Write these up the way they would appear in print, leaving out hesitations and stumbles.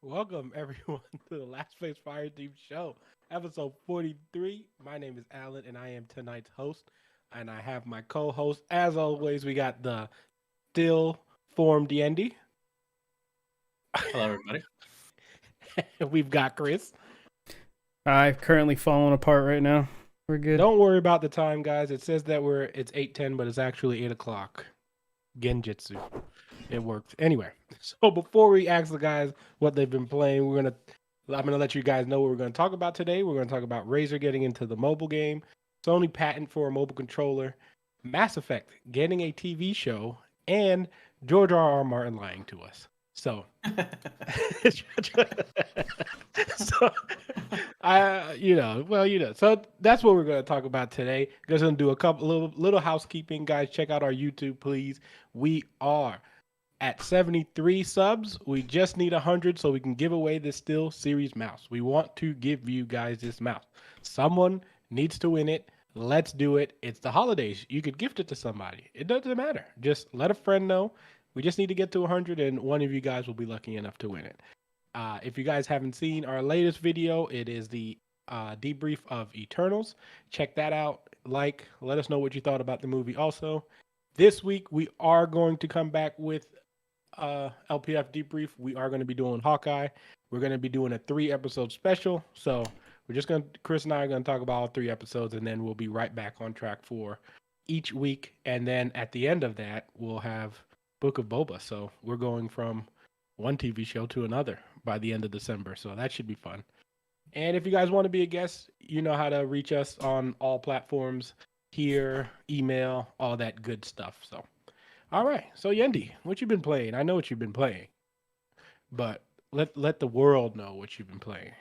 Welcome everyone to the Last Place Fire Team Show, episode 43. My name is Alan and I am tonight's host. And I have my co-host. As always, we got the still formed Yendi. Hello, everybody. We've got Chris. I've currently fallen apart right now. We're good. Don't worry about the time, guys. It says that it's 8:10, but it's actually 8 o'clock. Genjutsu. It works. Anyway, so before we ask the guys what they've been playing, I'm gonna let you guys know what we're gonna talk about today. We're gonna talk about Razer getting into the mobile game, Sony patent for a mobile controller, Mass Effect getting a TV show, and George R. R. Martin lying to us. So, so so that's what we're gonna talk about today. We're gonna do a couple little housekeeping, guys. Check out our YouTube, please. We are at 73 subs. We just need 100 so we can give away this Still Series mouse. We want to give you guys this mouse. Someone needs to win it. Let's do it. It's the holidays. You could gift it to somebody. It doesn't matter. Just let a friend know. We just need to get to 100 and one of you guys will be lucky enough to win it. If you guys haven't seen our latest video, it is the debrief of Eternals. Check that out. Let us know what you thought about the movie also. This week, we are going to come back with LPF debrief. We are going to be doing Hawkeye. We're going to be doing a 3-episode special. So Chris and I are going to talk about all 3 episodes, and then we'll be right back on track for each week. And then at the end of that, we'll have Book of Boba. So we're going from one TV show to another by the end of December. So that should be fun. And if you guys want to be a guest, you know how to reach us on all platforms. Here, email, all that good stuff. So, all right. So Yendi, what you been playing? I know what you've been playing, but let the world know what you've been playing.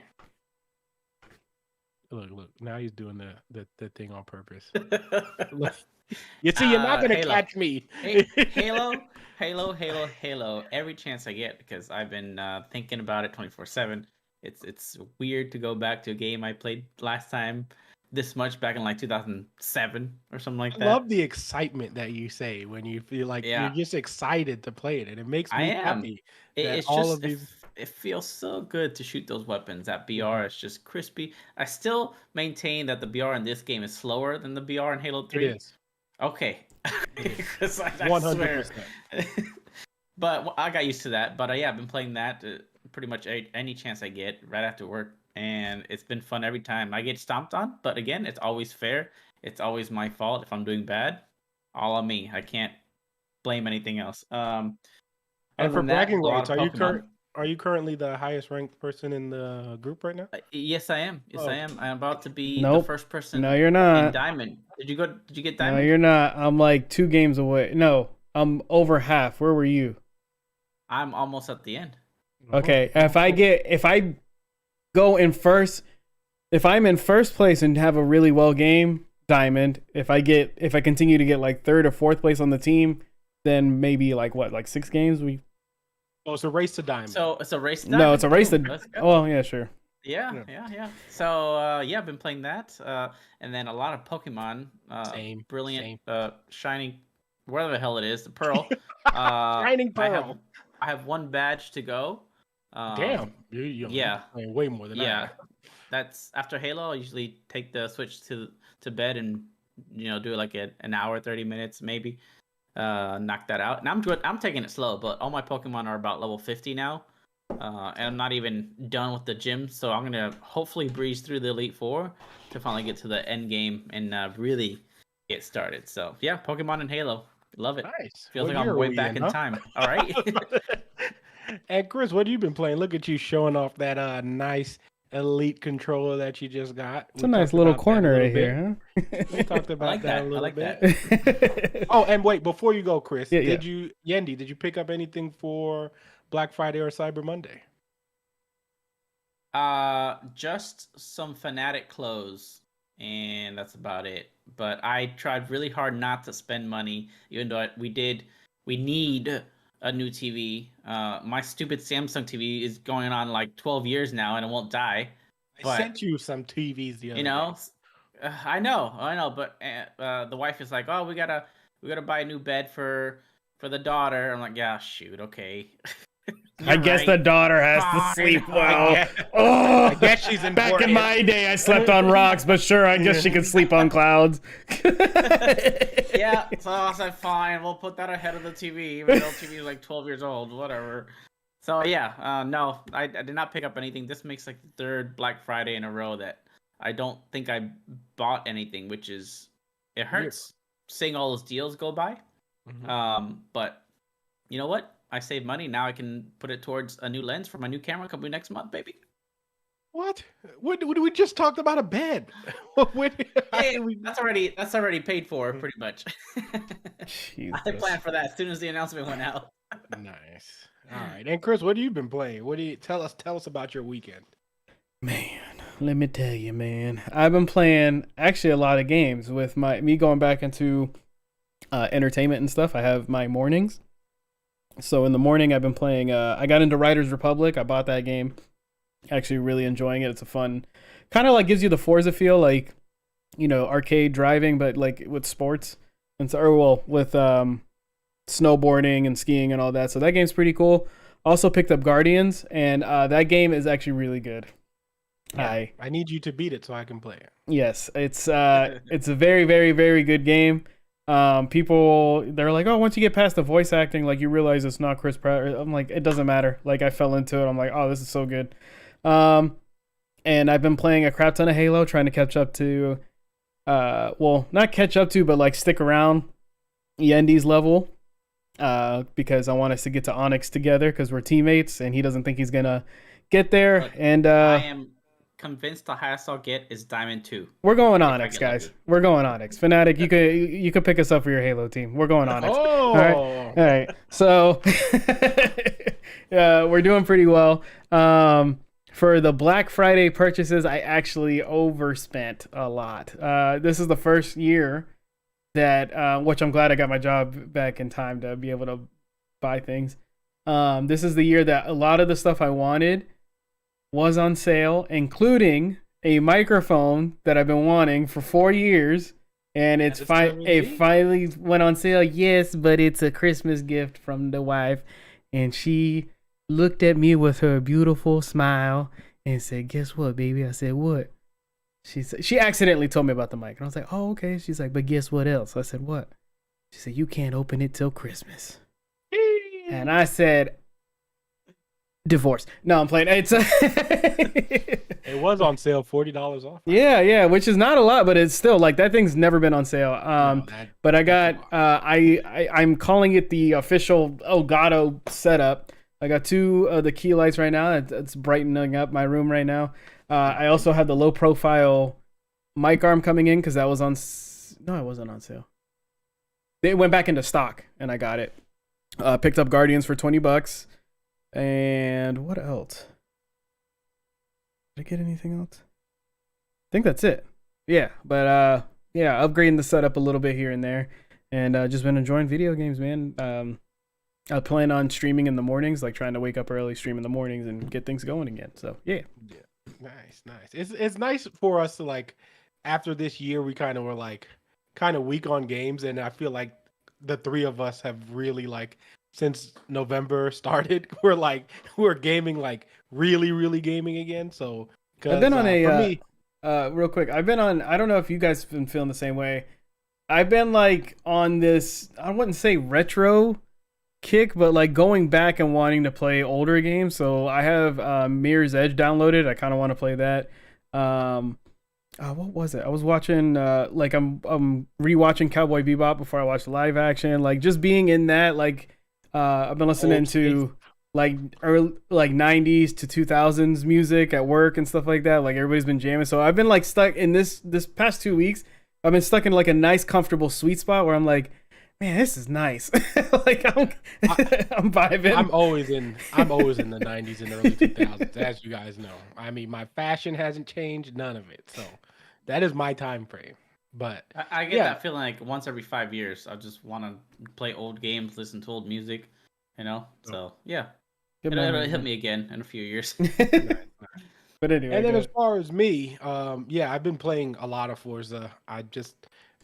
Look. Now he's doing the thing on purpose. Look, you see, you're not gonna catch me. Halo. Every chance I get, because I've been thinking about it 24/7. It's weird to go back to a game I played last time this much back in like 2007 or something like that. I love the excitement that you say when you feel like you're just excited to play it, and it makes me happy. It feels so good to shoot those weapons. That BR is just crispy. I still maintain that the BR in this game is slower than the BR in Halo 3. It is. Okay. Because I 100%. swear. But I got used to that. But I've been playing that pretty much any chance I get right after work. And it's been fun every time. I get stomped on, but again, it's always fair. It's always my fault if I'm doing bad. All on me. I can't blame anything else. And for bragging rights, are you currently the highest ranked person in the group right now? Yes, I am. I am. I'm about to be the first person. No, you're not. In Diamond. Did you get Diamond? No, you're not. I'm like 2 games away. No, I'm over half. Where were you? I'm almost at the end. Okay, if I go in first, if I'm in first place and have a really well game, Diamond. If I continue to get like 3rd or 4th place on the team, then maybe like 6 games Oh, it's a race to Diamond. So it's a race to Diamond. No, it's a race to. Oh yeah, sure. Yeah. So I've been playing that, and then a lot of Pokemon. Brilliant, shining, whatever the hell it is, the Pearl. Shining Pearl. I have 1 badge to go. Damn. You're playing way more than that. That's after Halo. I usually take the Switch to bed and do like an hour, 30 minutes maybe. Knock that out. And I'm taking it slow, but all my Pokemon are about level 50 now. And I'm not even done with the gym, so I'm gonna hopefully breeze through the Elite Four to finally get to the end game and really get started. So yeah, Pokemon and Halo, love it. Nice. Feels like I'm way back in time. All right. And Chris, what have you been playing? Look at you showing off that nice Elite controller that you just got. It's a nice little corner right here, huh? We talked about that a little bit. That. Oh, and wait, before you go, Chris, Yendi, did you pick up anything for Black Friday or Cyber Monday? Just some Fanatic clothes, and that's about it. But I tried really hard not to spend money, even though we need a new TV. My stupid Samsung TV is going on like 12 years now, and it won't die. I sent you some TVs the other day. I know, but the wife is like, "Oh, we gotta buy a new bed for the daughter." I'm like, "Yeah, shoot, okay." I guess the daughter has to sleep well. Oh, I guess she's important. Back in my day, I slept on rocks, but sure, I guess she could sleep on clouds. Yeah, so I was like, fine, we'll put that ahead of the TV, even though TV is like 12 years old, whatever. So yeah, no, I did not pick up anything. This makes like the third Black Friday in a row that I don't think I bought anything, which is, it hurts seeing all those deals go by. But you know what? I saved money. Now I can put it towards a new lens for my new camera coming next month, baby. What? We just talked about a bed. Hey, that's already paid for, pretty much. I planned for that as soon as the announcement went out. Nice. All right. And Chris, what have you been playing? What do you tell us about your weekend? Man, let me tell you, man. I've been playing actually a lot of games with me going back into entertainment and stuff. I have my mornings. So in the morning, I've been playing. I got into Riders Republic. I bought that game. Actually, really enjoying it. It's a fun, kind of like gives you the Forza feel, like, you know, arcade driving, but like with sports and so, or well, with snowboarding and skiing and all that. So that game's pretty cool. Also picked up Guardians, and that game is actually really good. Yeah, I need you to beat it so I can play it. Yes, it's a very, very, very good game. People, they're like, oh, once you get past the voice acting, like, you realize it's not Chris Pratt. I'm like, it doesn't matter. Like, I fell into it. I'm like, oh, this is so good. And I've been playing a crap ton of Halo, trying to catch up to, well, not catch up to, but like stick around Yendi's level, because I want us to get to Onyx together because we're teammates, and he doesn't think he's gonna get there. Look, and I am convinced the highest I'll get is Diamond 2. We're going Onyx, guys. Lucky. We're going Onyx. Fnatic, you could pick us up for your Halo team. We're going Onyx. Oh, all right. So we're doing pretty well. For the Black Friday purchases, I actually overspent a lot. This is the first year that, which I'm glad I got my job back in time to be able to buy things. This is the year that a lot of the stuff I wanted was on sale, including a microphone that I've been wanting for 4 years, and it finally went on sale. Yes, but it's a Christmas gift from the wife, and she looked at me with her beautiful smile and said, "Guess what, baby?" I said, "What?" She accidentally told me about the mic, and I was like, "Oh, okay." She's like, "But guess what else?" I said, "What?" She said, "You can't open it till Christmas." And I said, "Divorce." No, I'm playing. It's it was on sale, $40 off. Yeah, which is not a lot, but it's still like that thing's never been on sale. But I got I'm calling it the official Elgato setup. I got 2 of the key lights right now. It's brightening up my room right now. I also had the low profile mic arm coming in because that was on. No, it wasn't on sale. They went back into stock, and I got it. Picked up Guardians for $20. And what else? Did I get anything else? I think that's it. Yeah, but yeah, upgrading the setup a little bit here and there, and just been enjoying video games, man. I plan on streaming in the mornings, like trying to wake up early, stream in the mornings, and get things going again. So yeah. Nice. It's nice for us to, like, after this year, we kind of were like kind of weak on games, and I feel like the 3 of us have really, like, since November started, we're gaming, like, really gaming again. So I've been on real quick. I've been on. I don't know if you guys have been feeling the same way. I've been like on this. I wouldn't say retro kick, but like going back and wanting to play older games. So I have Mirror's Edge downloaded. I kind of want to play that. What was it? I was watching like I'm rewatching Cowboy Bebop before I watched live action. Like just being in that. Like I've been listening to like early, like 90s to 2000s music at work and stuff like that. Like everybody's been jamming. So I've been like stuck in this past 2 weeks. I've been stuck in like a nice, comfortable sweet spot where I'm like, man, this is nice. Like I'm vibing. I'm always in the 90s and early 2000s, as you guys know. I mean, my fashion hasn't changed, none of it. So that is my time frame. But I get that feeling like once every 5 years, I just want to play old games, listen to old music, you know. So yeah, it'll hit me again in a few years. But anyway, and then as far as me, yeah, I've been playing a lot of Forza.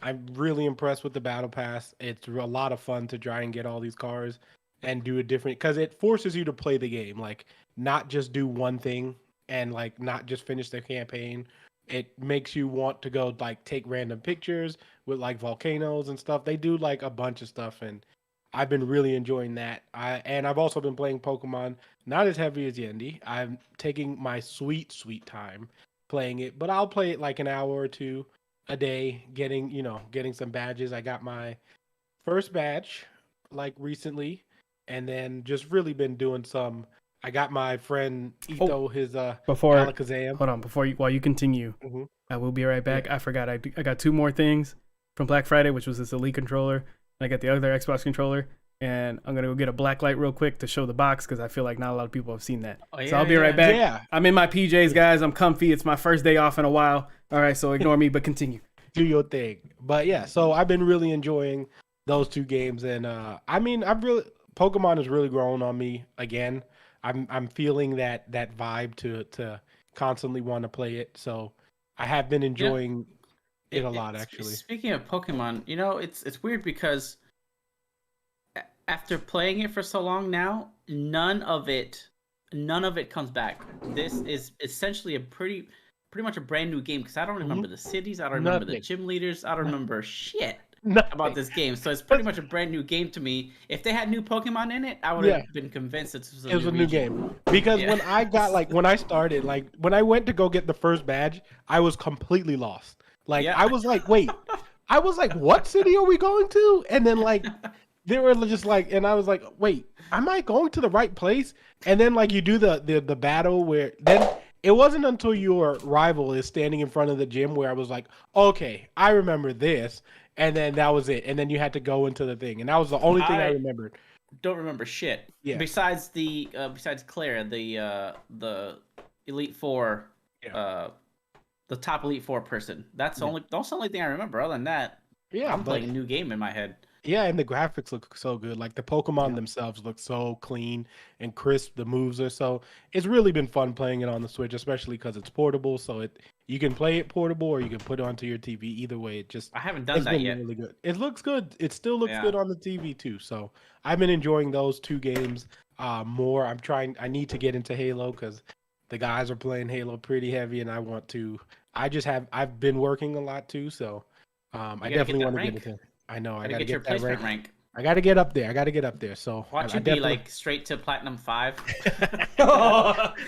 I'm really impressed with the battle pass. It's a lot of fun to try and get all these cars. and do a different, because it forces you to play the game, like not just do one thing and like not just finish the campaign. It makes you want to go like take random pictures with like volcanoes and stuff. They do like a bunch of stuff, and I've been really enjoying that. I've also been playing Pokemon, not as heavy as Yendi. I'm taking my sweet time playing it, but I'll play it like an hour or two a day, getting some badges. I got my first badge like recently, and then just really been doing some. I got my friend Ito his Before Alakazam. hold on, while you continue, Mhm. I will be right back. I forgot I got two more things from Black Friday, which was this Elite controller, and I got the other Xbox controller, and I'm gonna go get a black light real quick to show the box because I feel like not a lot of people have seen that. Oh, So I'll be right back. Yeah. I'm in my PJs, guys. I'm comfy. It's my first day off in a while. All right, so ignore me, but continue. Do your thing. But yeah, so I've been really enjoying those two games, and Pokemon has really grown on me again. I'm feeling that vibe to constantly want to play it. So I have been enjoying it a lot, actually. Speaking of Pokemon, it's weird because after playing it for so long now, none of it comes back. This is essentially pretty much a brand new game because I don't remember the cities, I don't remember the gym leaders, I don't remember shit about this game. So it's pretty much a brand new game to me. If they had new Pokemon in it, I would have been convinced it was a new game. Because when I got when I started, when I went to go get the first badge, I was completely lost. I was like, wait, I was like, what city are we going to? And then they were just and I was like, wait, am I going to the right place? And then you do the battle where then it wasn't until your rival is standing in front of the gym where I was like, okay, I remember this. And then that was it. And then you had to go into the thing. And that was the only thing I remembered. Don't remember shit. Yeah. Besides Claire, the Elite Four, the top Elite Four person. That's the only thing I remember. Other than that, I'm playing a new game in my head. Yeah, and the graphics look so good. Like the Pokemon themselves look so clean and crisp. The moves are it's really been fun playing it on the Switch, especially because it's portable. So you can play it portable or you can put it onto your TV. Either way, I haven't done that yet. Really good. It looks good. It still looks good on the TV too. So I've been enjoying those two games more. I need to get into Halo because the guys are playing Halo pretty heavy, and I want to. I've been working a lot too, so I definitely want to get into. I know. I gotta get your placement rank. I gotta get up there. So watch you be straight to Platinum 5.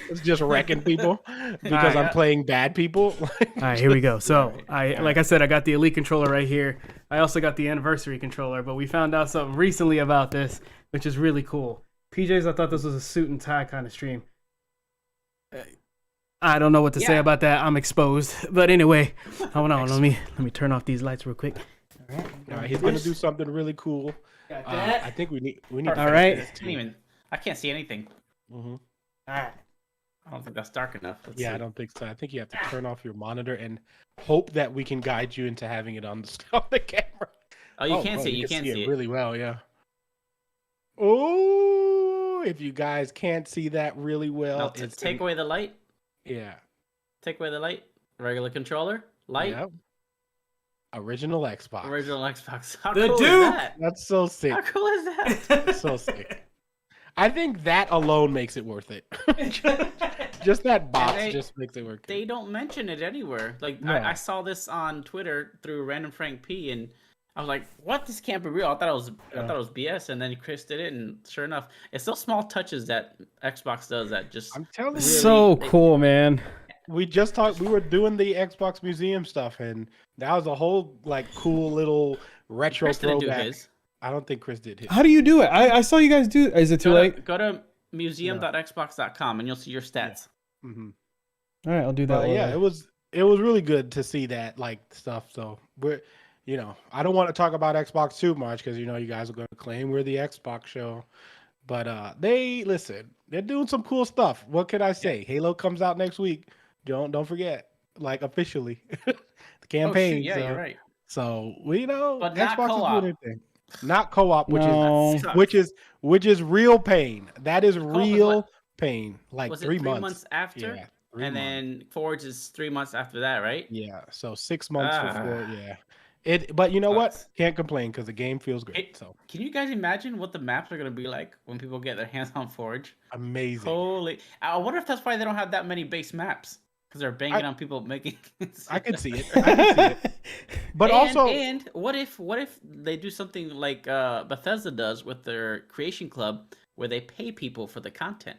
It's just wrecking people because I'm playing bad people. All right, here we go. So like I said, I got the Elite controller right here. I also got the Anniversary controller, but we found out something recently about this, which is really cool. PJs, I thought this was a suit and tie kind of stream. I don't know what to say about that. I'm exposed. But anyway, hold on. Let me turn off these lights real quick. All right, he's gonna do something really cool. I think we need. All right. I can't see anything. Mm-hmm. All right. I don't think that's dark enough. Let's see. I don't think so. I think you have to turn off your monitor and hope that we can guide you into having it on the camera. Oh, you can see it. You can see it really well. Yeah. Oh, if you guys can't see that really well, take away the light. Yeah. Take away the light. Regular controller. Light. Yep. Original Xbox. How cool is that? That's so sick. How cool is that? So sick. I think that alone makes it worth it. Just that box just makes it work. They don't mention it anywhere. I saw this on Twitter through Random Frank P, and I was like, "What? This can't be real." I thought it was BS, and then Chris did it, and sure enough, it's those small touches that Xbox does that just. I'm telling you, so cool, man. We just talked. We were doing the Xbox Museum stuff, and that was a whole cool little retro Chris throwback. didn't do his. I don't think Chris did his. How do you do it? I saw you guys do. Is it too late? Go to museum.xbox.com and you'll see your stats. Yeah. Mm-hmm. All right, I'll do that. Yeah, it was really good to see that stuff. So we're, I don't want to talk about Xbox too much because you guys are going to claim we're the Xbox show, but they're doing some cool stuff. What can I say? Yeah. Halo comes out next week. Don't forget, officially, the campaign. Oh, you're right. So we know but Xbox is doing anything. Not co-op, which is real pain. That is real pain. Was 3 it 3 months after? Yeah, 3 and months. then Forge is 3 months after that, right? Yeah. So 6 months before. Yeah. But you know what? Sucks. Can't complain because the game feels great. Hey, So can you guys imagine what the maps are gonna be like when people get their hands on Forge? amazing. Holy! I wonder if that's why they don't have that many base maps because they're banging on people making. I could see it. I could see it. But also, and what if they do something like Bethesda does with their creation club, where they pay people for the content?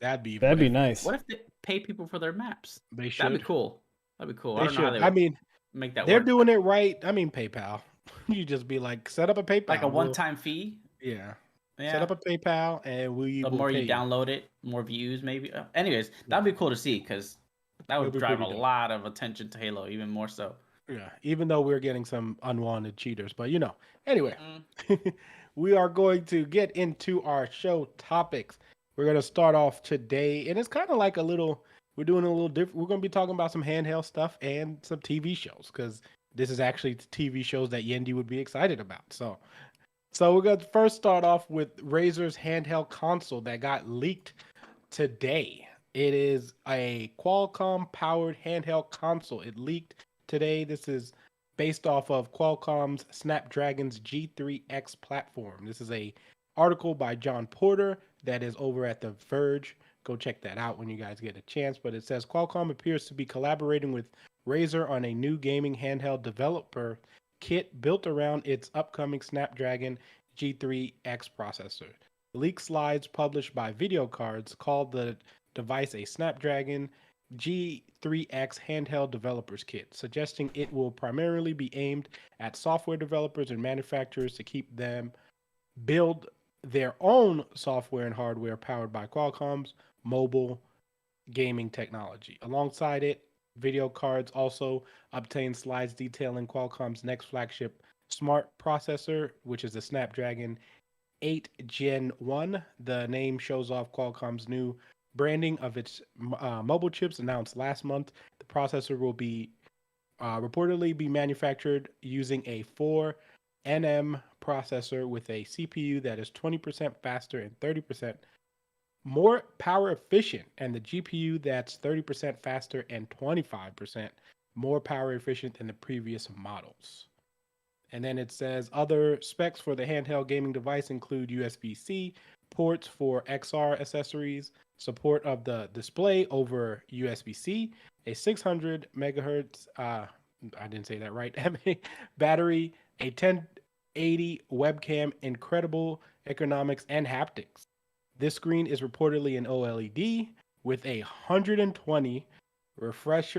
that'd be nice. What if they pay people for their maps? They That'd be should. cool. That'd be cool. I They don't know how should. they I would mean, make that they're work. doing it right. I mean, PayPal. You just be like, set up a PayPal. Like a one-time fee. Yeah. Yeah. Set up a PayPal, and The will more pay you download it, more views, maybe. Anyways, Yeah. that'd be cool to see because that It'll would be drive a pretty dope. lot of attention to Halo, even more so. Yeah. Even though we're getting some unwanted cheaters, but you know. Anyway, we are going to get into our show topics. We're going to start off today, and it's kind of like a little. We're doing a little different. We're going to be talking about some handheld stuff and some TV shows because this is actually the TV shows that Yendi would be excited about. So we're going to first start off with Razer's handheld console that got leaked today. It is a Qualcomm-powered handheld console. It leaked today. This is based off of Qualcomm's Snapdragon's G3X platform. This is a article by John Porter that is over at The Verge. Go check that out when you guys get a chance. But it says Qualcomm appears to be collaborating with Razer on a new gaming handheld developer kit built around its upcoming Snapdragon G3X processor. The leak slides published by Video Cards called the device a Snapdragon G3X handheld developers kit, suggesting it will primarily be aimed at software developers and manufacturers to keep them build their own software and hardware powered by Qualcomm's mobile gaming technology. Alongside it, Video Cards also obtained slides detailing Qualcomm's next flagship smart processor, which is the Snapdragon 8 Gen 1. The name shows off Qualcomm's new branding of its mobile chips announced last month. The processor will be reportedly be manufactured using a 4nm processor with a CPU that is 20% faster and 30% more power efficient, and the GPU that's 30% faster and 25% more power efficient than the previous models. And then it says other specs for the handheld gaming device include USB-C ports for XR accessories, support of the display over USB-C, a 600 megahertz, I didn't say that right, battery, a 1080 webcam, incredible ergonomics and haptics. This screen is reportedly an OLED with a 120 refresh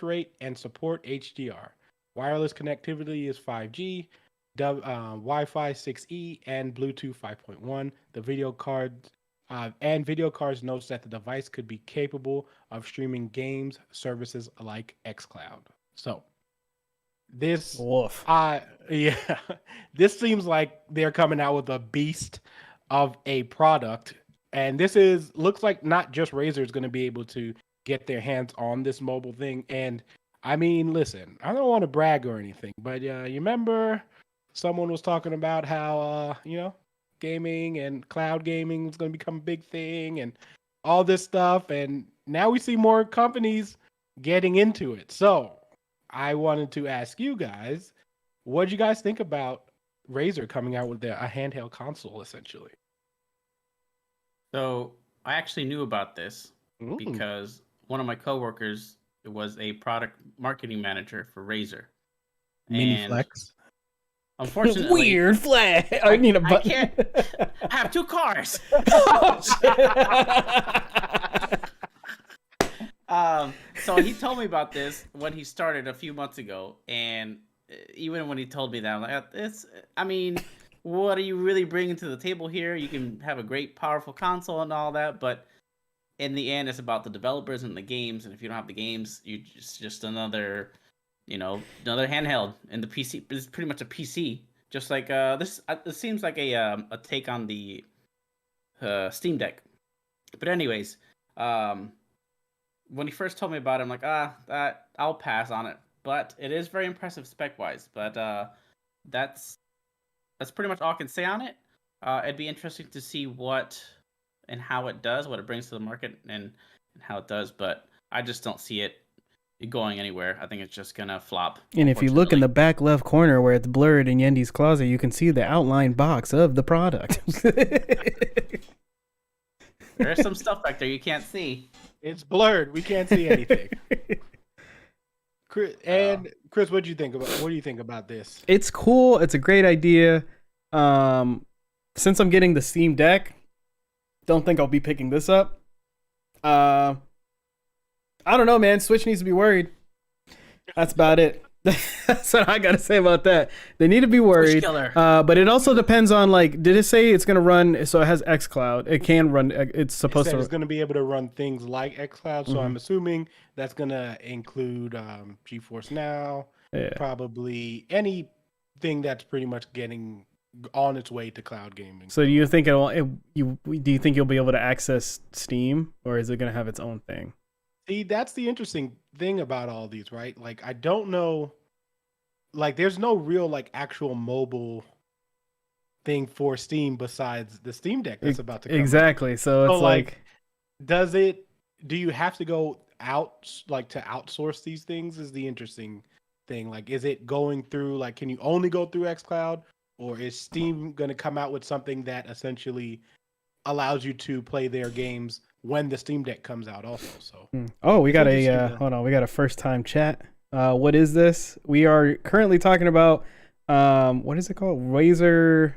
rate and support HDR. Wireless connectivity is 5G, Wi-Fi 6E, and Bluetooth 5.1. The video cards notes that the device could be capable of streaming games services like xCloud. So this, yeah, this seems like they're coming out with a beast of a product, and this looks like not just Razer is going to be able to get their hands on this mobile thing. And I mean, listen, I don't want to brag or anything, but you remember someone was talking about how gaming and cloud gaming is going to become a big thing and all this stuff, and now we see more companies getting into it. So I wanted to ask you guys, what do you guys think about Razer coming out with a handheld console, essentially? So I actually knew about this because one of my coworkers was a product marketing manager for Razer. Mini flex. Unfortunately, weird flag. I need a button. I can't. I have two cars. So he told me about this when he started a few months ago, and even when he told me that, I'm like, I mean, what are you really bringing to the table here? You can have a great, powerful console and all that, but in the end, it's about the developers and the games. And if you don't have the games, you just another handheld. And the PC is pretty much a PC, just like this. It seems like a take on the Steam Deck. But anyways, when he first told me about it, I'm like, I'll pass on it. But it is very impressive spec-wise. But that's pretty much all I can say on it. It'd be interesting to see what and how it does, what it brings to the market, and how it does. But I just don't see it, going anywhere. I think it's just gonna flop. And if you look in the back left corner where it's blurred in Yendi's closet, you can see the outline box of the product. There's some stuff back there you can't see. It's blurred. We can't see anything. Chris, what do you think about this? It's cool. It's a great idea. Since I'm getting the Steam Deck, don't think I'll be picking this up. I don't know, man. Switch needs to be worried. That's about it. That's what I gotta say about that. They need to be worried. But it also depends on, like, did it say it's gonna run? So it has xCloud. It can run. It's supposed to. It's gonna be able to run things like xCloud. So I'm assuming that's gonna include GeForce Now. Yeah. Probably anything that's pretty much getting on its way to cloud gaming. So do you think do you think you'll be able to access Steam, or is it gonna have its own thing? See, that's the interesting thing about all these, right? Like, I don't know, like, there's no real, like, actual mobile thing for Steam besides the Steam Deck that's about to come. Exactly. So it's like, do you have to go out, like, to outsource these things is the interesting thing. Like, is it going through, like, can you only go through xCloud, or is Steam going to come out with something that essentially allows you to play their games when the Steam Deck comes out also? So we got hold on, we got a first time chat. What is this? We are currently talking about what is it called? Razer's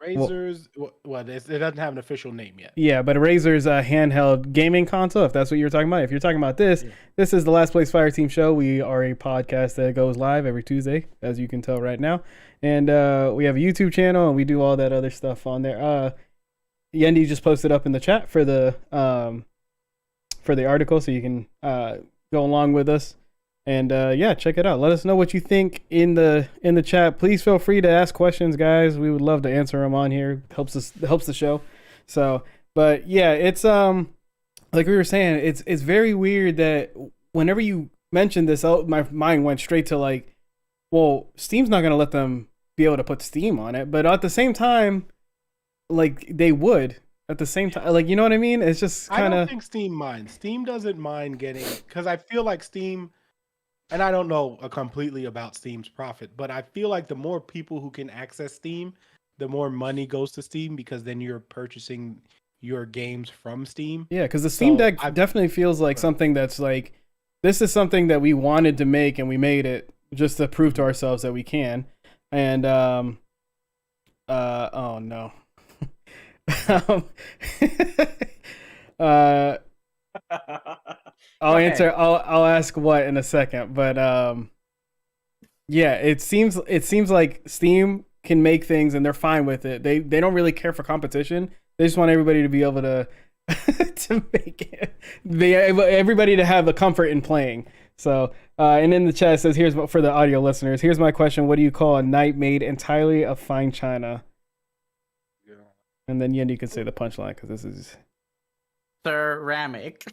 it doesn't have an official name yet. Yeah, but Razer's handheld gaming console, if that's what you're talking about. If you're talking about this, This is the Last Place Fire Team Show. We are a podcast that goes live every Tuesday, as you can tell right now. And we have a YouTube channel, and we do all that other stuff on there. Yendi just posted up in the chat for the article, so you can go along with us, and check it out. Let us know what you think in the chat. Please feel free to ask questions, guys. We would love to answer them on here. Helps the show. So, but yeah, it's like we were saying, it's very weird that whenever you mentioned this, my mind went straight to like, well, Steam's not gonna let them be able to put Steam on it, but at the same time, like, they would at the same time, like, you know what I mean? It's just kind of. I don't think Steam minds. Steam doesn't mind getting, because I feel like Steam, and I don't know completely about Steam's profit, but I feel like the more people who can access Steam, the more money goes to Steam, because then you're purchasing your games from Steam. Yeah, because the Steam Deck definitely feels like something that's like, this is something that we wanted to make, and we made it just to prove to ourselves that we can. And oh no. I'll ask what in a second, but it seems like Steam can make things and they're fine with it. They don't really care for competition. They just want everybody to be able to to make it. Everybody to have the comfort in playing. So and in the chat it says, here's what for the audio listeners, here's my question: what do you call a knife made entirely of fine china? And then Yendi could say the punchline, because this is ceramic.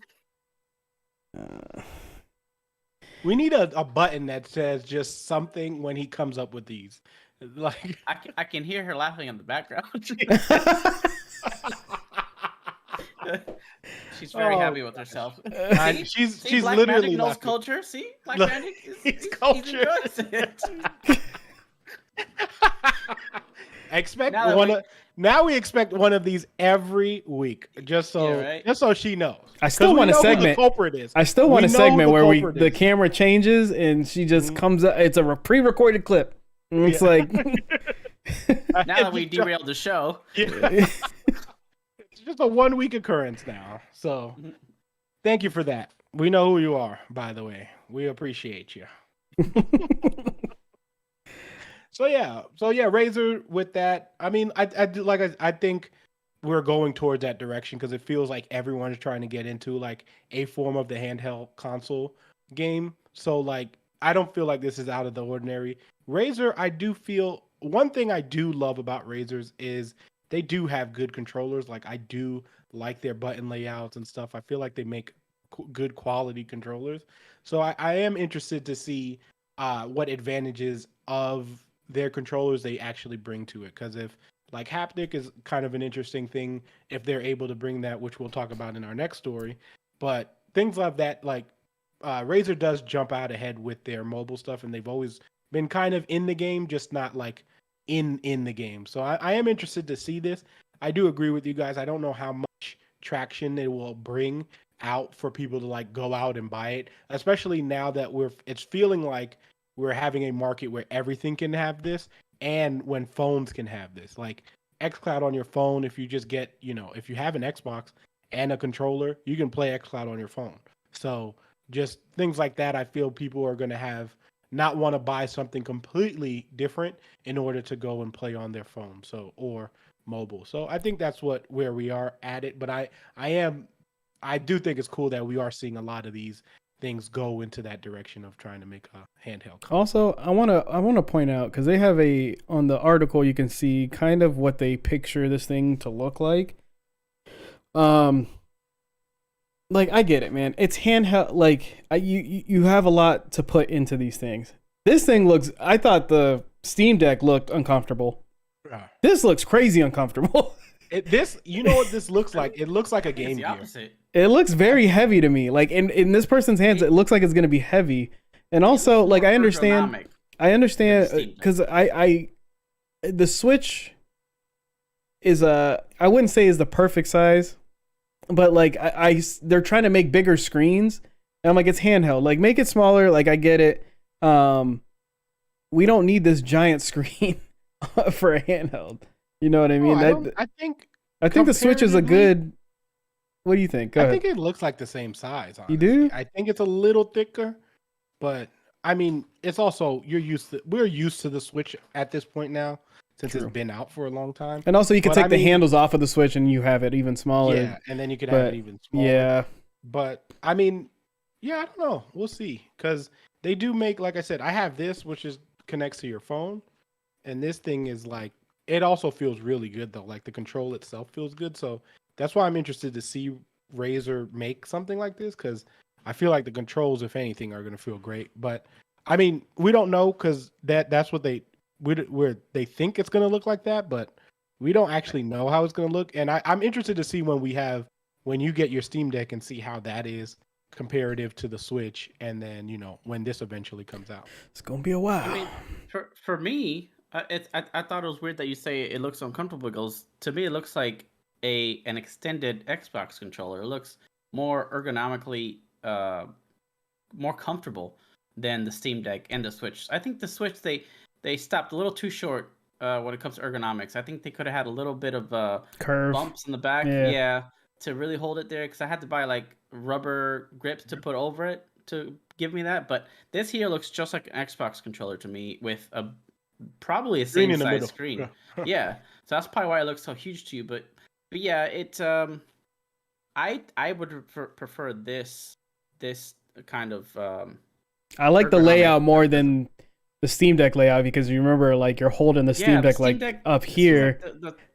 We need a button that says just something when he comes up with these. Like, I can hear her laughing in the background. She's very happy with herself. She's Black literally Magic knows laughing. Culture. See, Black Magic is culture. Now we expect one of these every week, just so she knows. I still want a segment. I still want a segment where the camera changes and she just comes up. It's a pre-recorded clip. And it's like now that we derailed the show. It's just a 1 week occurrence now. So thank you for that. We know who you are, by the way. We appreciate you. So yeah, Razer with that. I mean, I think we're going towards that direction, because it feels like everyone is trying to get into like a form of the handheld console game. So like, I don't feel like this is out of the ordinary. Razer, I do feel, one thing I do love about Razers is they do have good controllers. Like, I do like their button layouts and stuff. I feel like they make good quality controllers. So I am interested to see what advantages of their controllers they actually bring to it, because if like haptic is kind of an interesting thing if they're able to bring that, which we'll talk about in our next story, but things like that, like Razer does jump out ahead with their mobile stuff, and they've always been kind of in the game, just not like in the game. So I am interested to see this. I do agree with you guys. I don't know how much traction it will bring out for people to like go out and buy it, especially now that it's feeling like we're having a market where everything can have this, and when phones can have this, like xCloud on your phone. If you just get, if you have an Xbox and a controller, you can play xCloud on your phone. So just things like that, I feel people are going to have not want to buy something completely different in order to go and play on their phone, so or mobile. So I think that's where we are at it. But I do think it's cool that we are seeing a lot of these things go into that direction of trying to make a handheld. Also, I wanna point out, because they have on the article you can see kind of what they picture this thing to look like. Like, I get it, man. It's handheld. Like, you have a lot to put into these things. This thing looks. I thought the Steam Deck looked uncomfortable. This looks crazy uncomfortable. You know what this looks like? It looks like a Game Gear. It looks very heavy to me. Like in this person's hands, it looks like it's gonna be heavy. And also, like, I understand because the Switch is I wouldn't say is the perfect size. But like they're trying to make bigger screens, and I'm like, it's handheld. Like, make it smaller. Like, I get it. We don't need this giant screen for a handheld. You know what I mean? I think the Switch is a good. What do you think? I think it looks like the same size. Honestly. You do? I think it's a little thicker, but I mean, it's also we're used to the Switch at this point now. Since It's been out for a long time. And also you can take the handles off of the Switch and you have it even smaller. Yeah, and then you can have it even smaller. Yeah. But, I mean, yeah, I don't know. We'll see. Because they do make, like I said, I have this, which connects to your phone. And this thing is like, it also feels really good, though. Like, the control itself feels good. So, that's why I'm interested to see Razer make something like this. Because I feel like the controls, if anything, are going to feel great. But, I mean, we don't know because that's what they think it's going to look like that, but we don't actually know how it's going to look. And I'm interested to see when you get your Steam Deck and see how that is comparative to the Switch. And then, when this eventually comes out, it's going to be a while. I mean, for me, I thought it was weird that you say it looks uncomfortable because to me, it looks like an extended Xbox controller. It looks more ergonomically, more comfortable than the Steam Deck and the Switch. I think the Switch, they stopped a little too short when it comes to ergonomics. I think they could have had a little bit of curve bumps in the back, to really hold it there. Because I had to buy like rubber grips to put over it to give me that. But this here looks just like an Xbox controller to me, with probably a same size screen. Yeah, so that's probably why it looks so huge to you. But yeah, it I would prefer this kind of. I like the layout more than the Steam Deck layout, because you remember, like, you're holding the Steam Deck up here.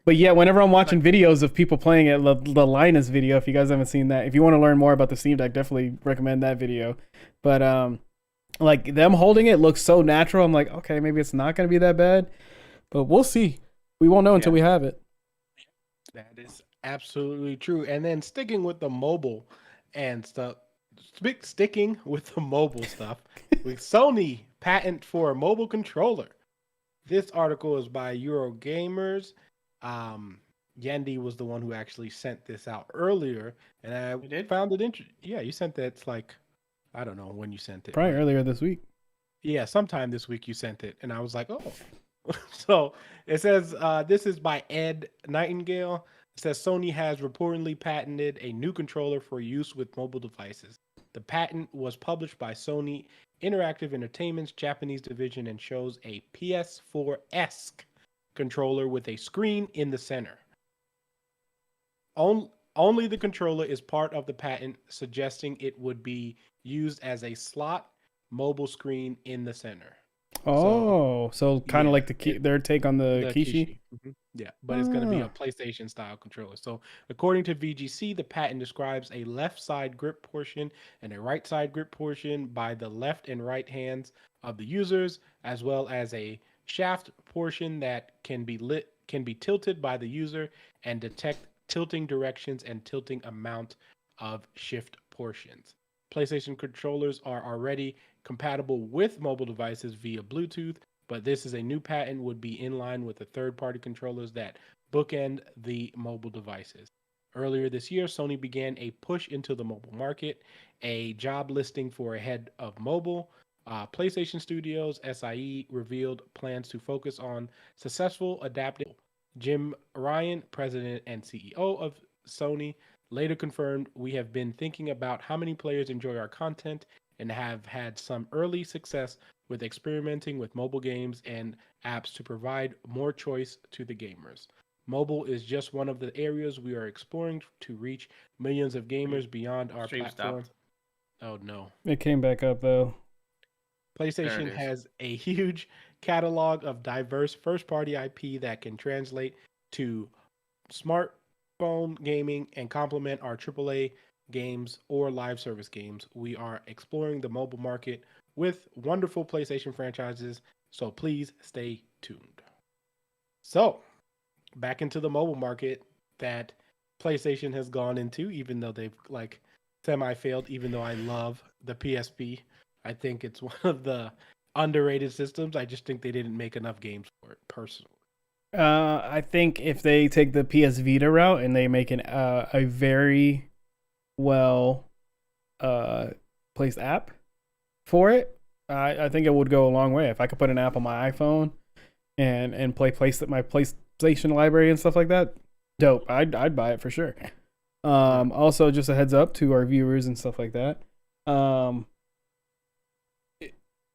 But yeah, whenever I'm watching videos of people playing it, the Linus video, if you guys haven't seen that, if you want to learn more about the Steam Deck, definitely recommend that video. But like, them holding it looks so natural. I'm like, okay, maybe it's not going to be that bad, but we'll see. We won't know until we have it. That is absolutely true. And then sticking with the mobile and stuff, sticking with the mobile stuff, with Sony patent for a mobile controller. This article is by Eurogamers. Yendi was the one who actually sent this out earlier, and I found it interesting. Yeah, you sent that. Like, I don't know when you sent it. Probably earlier this week. Yeah, sometime this week you sent it, and I was like, oh. So it says this is by Ed Nightingale. It says Sony has reportedly patented a new controller for use with mobile devices. The patent was published by Sony Interactive Entertainment's Japanese division and shows a PS4-esque controller with a screen in the center. Only the controller is part of the patent, suggesting it would be used as a slot mobile screen in the center. Oh, so kind of like their take on the Kishi? Mm-hmm. Yeah, but it's going to be a PlayStation style controller. So according to VGC, the patent describes a left side grip portion and a right side grip portion by the left and right hands of the users, as well as a shaft portion that can be tilted by the user and detect tilting directions and tilting amount of shift portions. PlayStation controllers are already compatible with mobile devices via Bluetooth, but this is a new patent would be in line with the third-party controllers that bookend the mobile devices. Earlier this year, Sony began a push into the mobile market, a job listing for a head of mobile. PlayStation Studios SIE revealed plans to focus on successful adapting. Jim Ryan, president and CEO of Sony, later confirmed, "We have been thinking about how many players enjoy our content and have had some early success with experimenting with mobile games and apps to provide more choice to the gamers. Mobile is just one of the areas we are exploring to reach millions of gamers beyond our Stream platform." stopped. Oh no. It came back up though. PlayStation is. has a huge catalog of diverse first party IP that can translate to smartphone gaming and complement our AAA games or live service games. We are exploring the mobile market with wonderful PlayStation franchises, so please stay tuned. So, back into the mobile market that PlayStation has gone into, even though they've like semi failed, even though I love the PSP. I think it's one of the underrated systems. I just think they didn't make enough games for it, personally. I think if they take the PS Vita route and they make a very well placed app for it, I think it would go a long way. If I could put an app on my iPhone and play my PlayStation library and stuff like that, dope. I'd buy it for sure. Also, just a heads up to our viewers and stuff like that.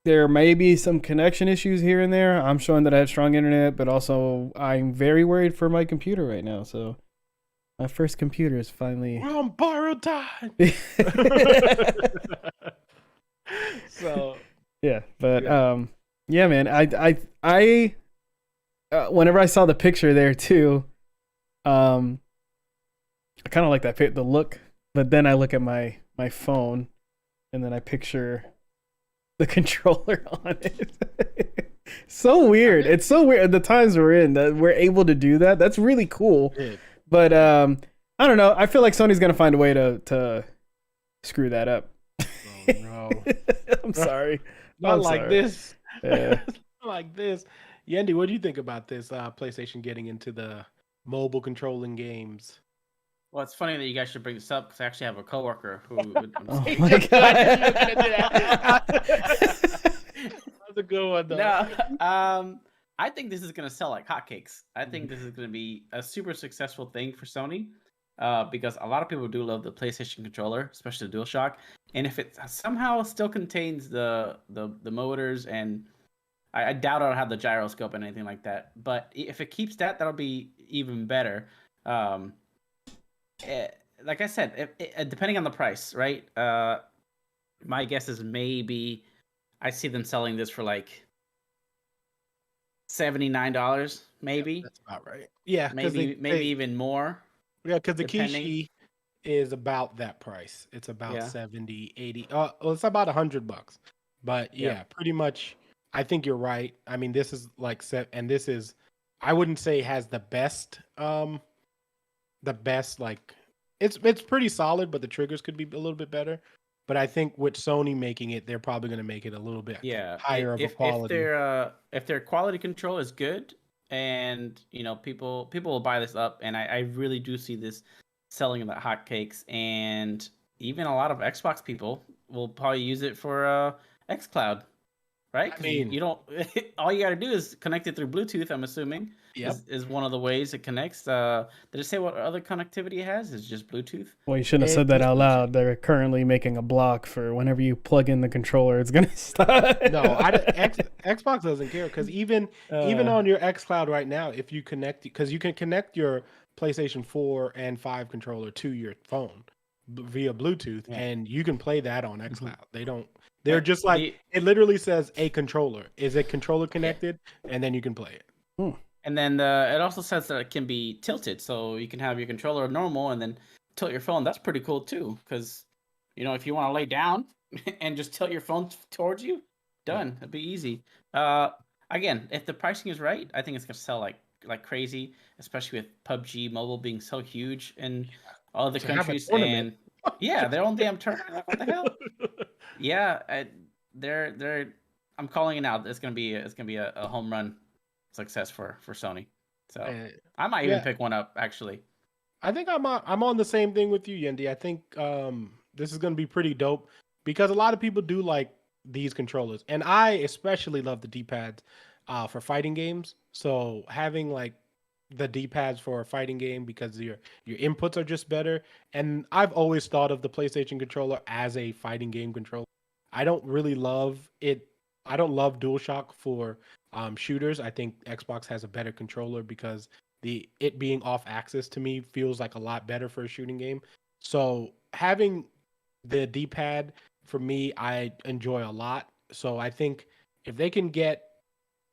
There may be some connection issues here and there. I'm showing that I have strong internet, but also I'm very worried for my computer right now. So my first computer is finally. We're on borrowed time. So yeah, but yeah, man. I whenever I saw the picture there too, I kind of like the look, but then I look at my phone, and then I picture the controller on it. So weird. It's so weird. The times we're in that we're able to do that. That's really cool. yeah. But I don't know. I feel like Sony's gonna find a way to screw that up. Oh no. I'm sorry. Not I'm like sorry. this. Yeah. Not like this. Yendi, what do you think about this PlayStation getting into the mobile controlling games? Well, it's funny that you guys should bring this up because I actually have a coworker who. I'm Oh just- my god. That's a good one, though. No, I think this is gonna sell like hotcakes. I think this is gonna be a super successful thing for Sony, because a lot of people do love the PlayStation controller, especially the DualShock. And if it somehow still contains the motors, and I doubt it'll have the gyroscope and anything like that. But if it keeps that, that'll be even better. Like I said, depending on the price, right? My guess is maybe I see them selling this for like $79, maybe. That's about right. Yeah, maybe even more. Yeah, because the depending. Kishi is about that price. It's about Yeah. 70, 80. Well, it's about $100. But yeah, Yeah. pretty much. I think you're right. I mean, this is like and this is, I wouldn't say has the best like it's pretty solid, but the triggers could be a little bit better. But I think with Sony making it, they're probably going to make it a little bit higher of a quality. If their quality control is good, and people will buy this up, and I really do see this selling in the hotcakes, and even a lot of Xbox people will probably use it for xCloud, right? I mean, you don't. All you got to do is connect it through Bluetooth. I'm assuming. Yep. Is one of the ways it connects. Did it say what other connectivity it has? Is just Bluetooth? Well, you shouldn't have said that out loud. They're currently making a block for whenever you plug in the controller, it's gonna stop. No, Xbox doesn't care, because even on your xCloud right now, if you connect, because you can connect your PlayStation 4 and 5 controller to your phone via Bluetooth, and you can play that on xCloud. They're just like, it literally says a controller. Is a controller connected? And then you can play it. And then it also says that it can be tilted, so you can have your controller normal and then tilt your phone. That's pretty cool too, because if you want to lay down and just tilt your phone towards you, done. It'd be easy. Again, if the pricing is right, I think it's gonna sell like crazy, especially with PUBG Mobile being so huge in all the countries. And Yeah, their own damn turn. Like, what the hell? Yeah, they're. I'm calling it out. It's gonna be a home run success for Sony. So Uh, I might even yeah, pick one up actually. I think I'm on the same thing with you, Yendi. I think this is gonna be pretty dope because a lot of people do like these controllers, and I especially love the D-pads for fighting games. So having like the D-pads for a fighting game because your inputs are just better. And I've always thought of the PlayStation controller as a fighting game controller. I don't really love it. I don't love DualShock for shooters. I think Xbox has a better controller because it being off axis to me feels like a lot better for a shooting game. So having the D-pad for me, I enjoy a lot. So I think if they can get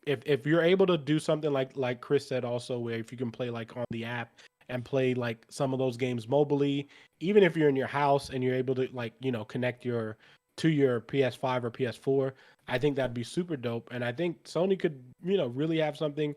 if you're able to do something like Chris said also, where if you can play like on the app and play like some of those games mobily, even if you're in your house and you're able to like connect your to your PS5 or PS4, I think that'd be super dope. And I think Sony could really have something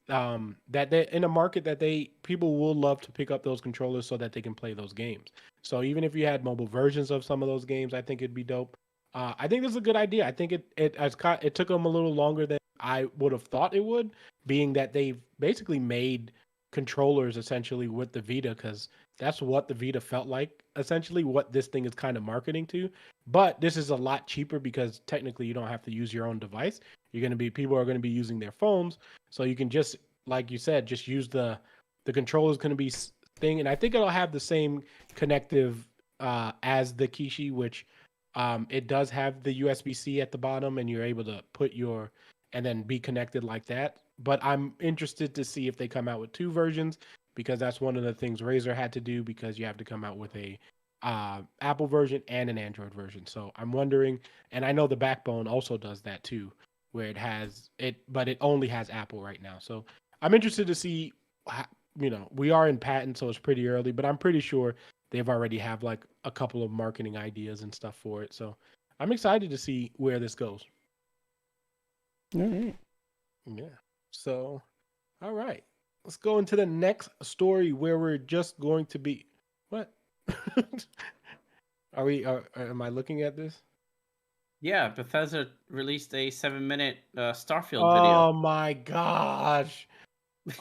that they in a market that people will love to pick up those controllers so that they can play those games. So even if you had mobile versions of some of those games, I think it'd be dope. I think this is a good idea. I think it took them a little longer than I would have thought it would, being that they've basically made controllers essentially with the Vita, because that's what the Vita felt like, essentially what this thing is kind of marketing to. But this is a lot cheaper because technically you don't have to use your own device. People are going to be using their phones, so you can just, like you said, just use the controller is going to be thing, and I think it'll have the same connective as the Kishi, which it does have the USB-C at the bottom, and you're able to put your and then be connected like that. But I'm interested to see if they come out with two versions, because that's one of the things Razer had to do, because you have to come out with a Apple version and an Android version. So I'm wondering, and I know the Backbone also does that too, where it has it, but it only has Apple right now. So I'm interested to see. We are in patent, so it's pretty early, but I'm pretty sure they've already have like a couple of marketing ideas and stuff for it. So I'm excited to see where this goes. All right. Yeah. So, all right. Let's go into the next story where we're just going to be. What? Am I looking at this? Yeah, Bethesda released a 7-minute Starfield video Oh my gosh.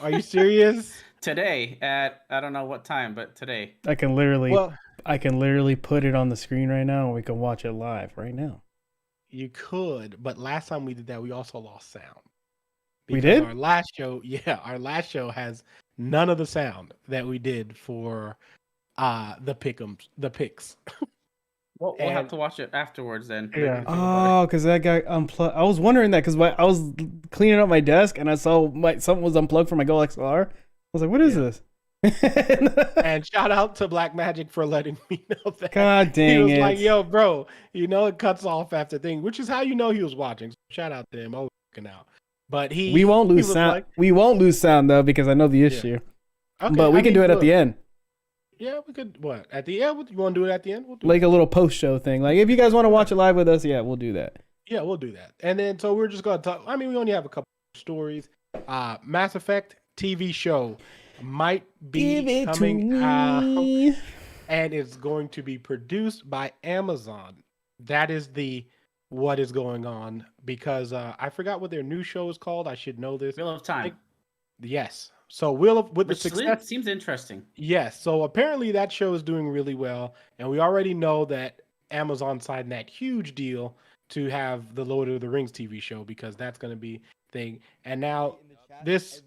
Are you serious? today at I don't know what time, but today. I can literally put it on the screen right now, and we can watch it live right now. You could, but last time we did that, we also lost sound. We did? Our last show has none of the sound that we did for the picks. We'll have to watch it afterwards then. Yeah. Oh, because that guy unplugged. I was wondering that because I was cleaning up my desk and I saw something was unplugged from my Go XLR. I was like, "What is this?" And shout out to Black Magic for letting me know that. God dang it! He was like, "Yo, bro, it cuts off after thing," which is how you know he was watching. So shout out to him. Oh, looking out. But we won't lose sound. Like, we won't lose sound though because I know the issue. Yeah. Okay, but we can do it at the end. Yeah, we could. What at the end? You want to do it at the end? We'll do like a little post-show thing. Like if you guys want to watch it live with us, yeah, we'll do that. Yeah, we'll do that. And then so we're just gonna talk. I mean, we only have a couple of stories. Mass Effect TV show might be coming out, and it's going to be produced by Amazon. That is what is going on, because I forgot what their new show is called. I should know this. Wheel of Time. Yes. So with the success seems interesting. Yes. So apparently that show is doing really well, and we already know that Amazon signed that huge deal to have the Lord of the Rings TV show, because that's going to be thing. And now this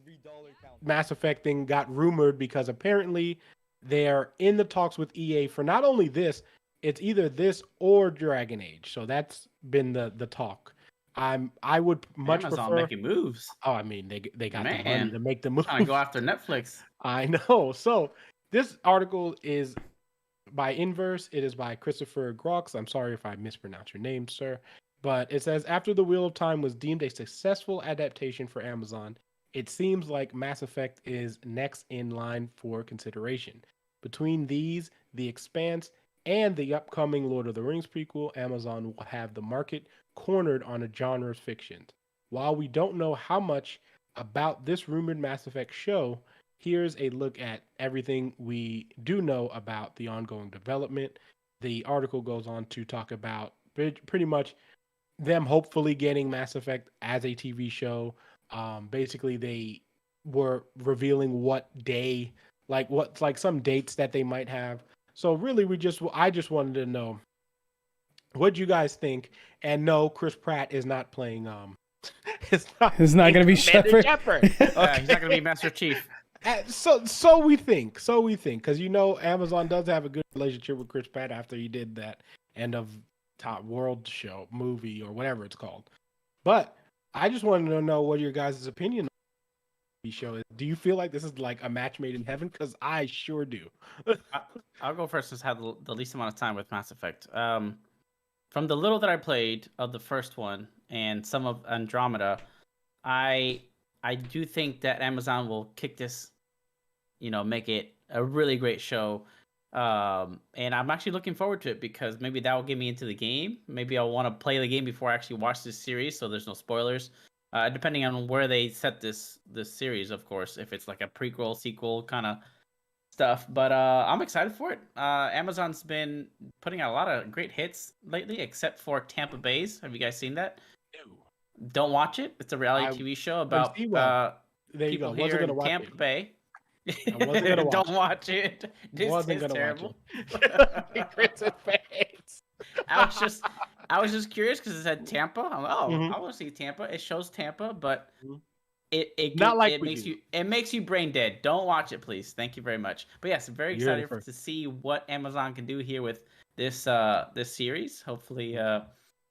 Mass Effect thing got rumored because apparently they're in the talks with EA for not only this, it's either this or Dragon Age. So that's been the talk. I would much Amazon prefer making moves. Oh, I mean, they got the money to make the move. Trying to go after Netflix. I know. So this article is by Inverse. It is by Christopher Grox. I'm sorry if I mispronounce your name, sir. But it says, after The Wheel of Time was deemed a successful adaptation for Amazon, it seems like Mass Effect is next in line for consideration. Between these, The Expanse, and the upcoming Lord of the Rings prequel, Amazon will have the market cornered on a genre's fiction. While we don't know how much about this rumored Mass Effect show, here's a look at everything we do know about the ongoing development. The article goes on to talk about pretty much them hopefully getting Mass Effect as a TV show. Basically, they were revealing what day, like some dates that they might have. So really, I just wanted to know what you guys think. And no, Chris Pratt is not playing. It's not going to be Shepard. Okay. He's not going to be Master Chief. So we think, because Amazon does have a good relationship with Chris Pratt after he did that end of Top World show, movie, or whatever it's called. But I just wanted to know what your guys' opinion on the show is. Do you feel like this is like a match made in heaven? Because I sure do. I'll go first since I had the least amount of time with Mass Effect. From the little that I played of the first one and some of Andromeda, I do think that Amazon will kick this, make it a really great show. And I'm actually looking forward to it because maybe that will get me into the game. Maybe I'll want to play the game before I actually watch this series, so there's no spoilers. Depending on where they set this series, of course, if it's like a prequel, sequel kind of stuff. But I'm excited for it. Amazon's been putting out a lot of great hits lately, except for Tampa Bay's. Have you guys seen that? No. Don't watch it. It's a reality TV show about there you people go. here in Tampa Bay. I wasn't gonna Don't watch it. This wasn't is gonna terrible. I was just curious because it said Tampa. I'm like, I want to see Tampa. It shows Tampa, but it makes you brain dead. Don't watch it, please. Thank you very much. But yes, very excited to see what Amazon can do here with this series. Hopefully,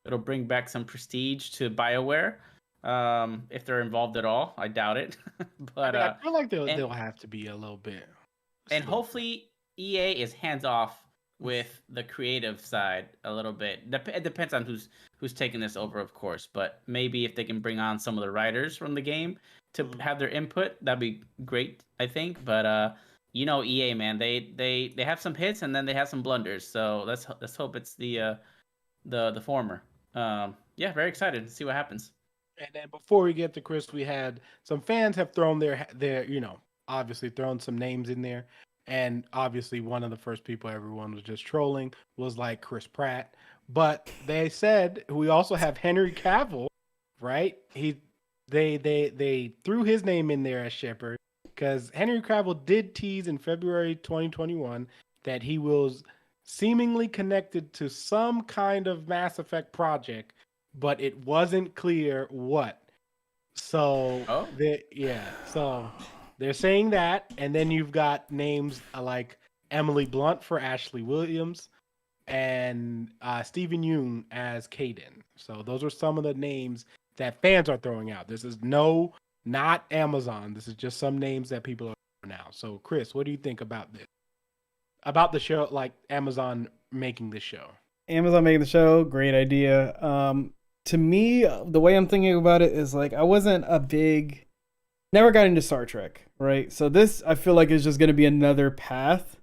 it'll bring back some prestige to BioWare. If they're involved at all, I doubt it. But I feel like they'll have to be a little bit. And hopefully EA is hands off with the creative side a little bit. It depends on who's taking this over, of course. But maybe if they can bring on some of the writers from the game to have their input, that'd be great, I think. But EA, man, they have some hits and then they have some blunders. So let's hope it's the former. Very excited to see what happens. And then before we get to Chris, we had some fans have thrown their obviously thrown some names in there. And obviously one of the first people everyone was just trolling was like Chris Pratt. But they said we also have Henry Cavill, right? They threw his name in there as Shepard because Henry Cavill did tease in February 2021 that he was seemingly connected to some kind of Mass Effect project, but it wasn't clear what. So so they're saying that, and then you've got names like Emily Blunt for Ashley Williams and Stephen Yeun as Caden. So those are some of the names that fans are throwing out. This is not Amazon. This is just some names that people are throwing out. So Chris, what do you think about this? About the show, like Amazon making the show? Amazon making the show, great idea. To me, the way I'm thinking about it is like I wasn't never got into Star Trek, right? So this I feel like is just going to be another path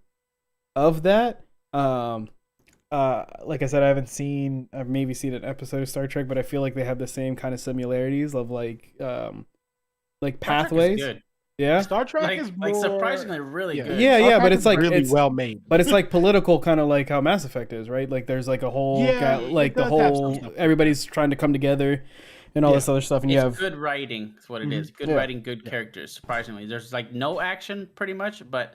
of that. Like I said, I've maybe seen an episode of Star Trek, but I feel like they have the same kind of similarities of like pathways. Good. Yeah, Star Trek is more, surprisingly really good. Yeah, but it's like really well made. But it's like political, kind of like how Mass Effect is, right? Like there's like a whole, everybody's trying to come together and all this other stuff, and it's you have good writing. That's what it is. Good writing, good characters. Surprisingly, there's like no action pretty much, but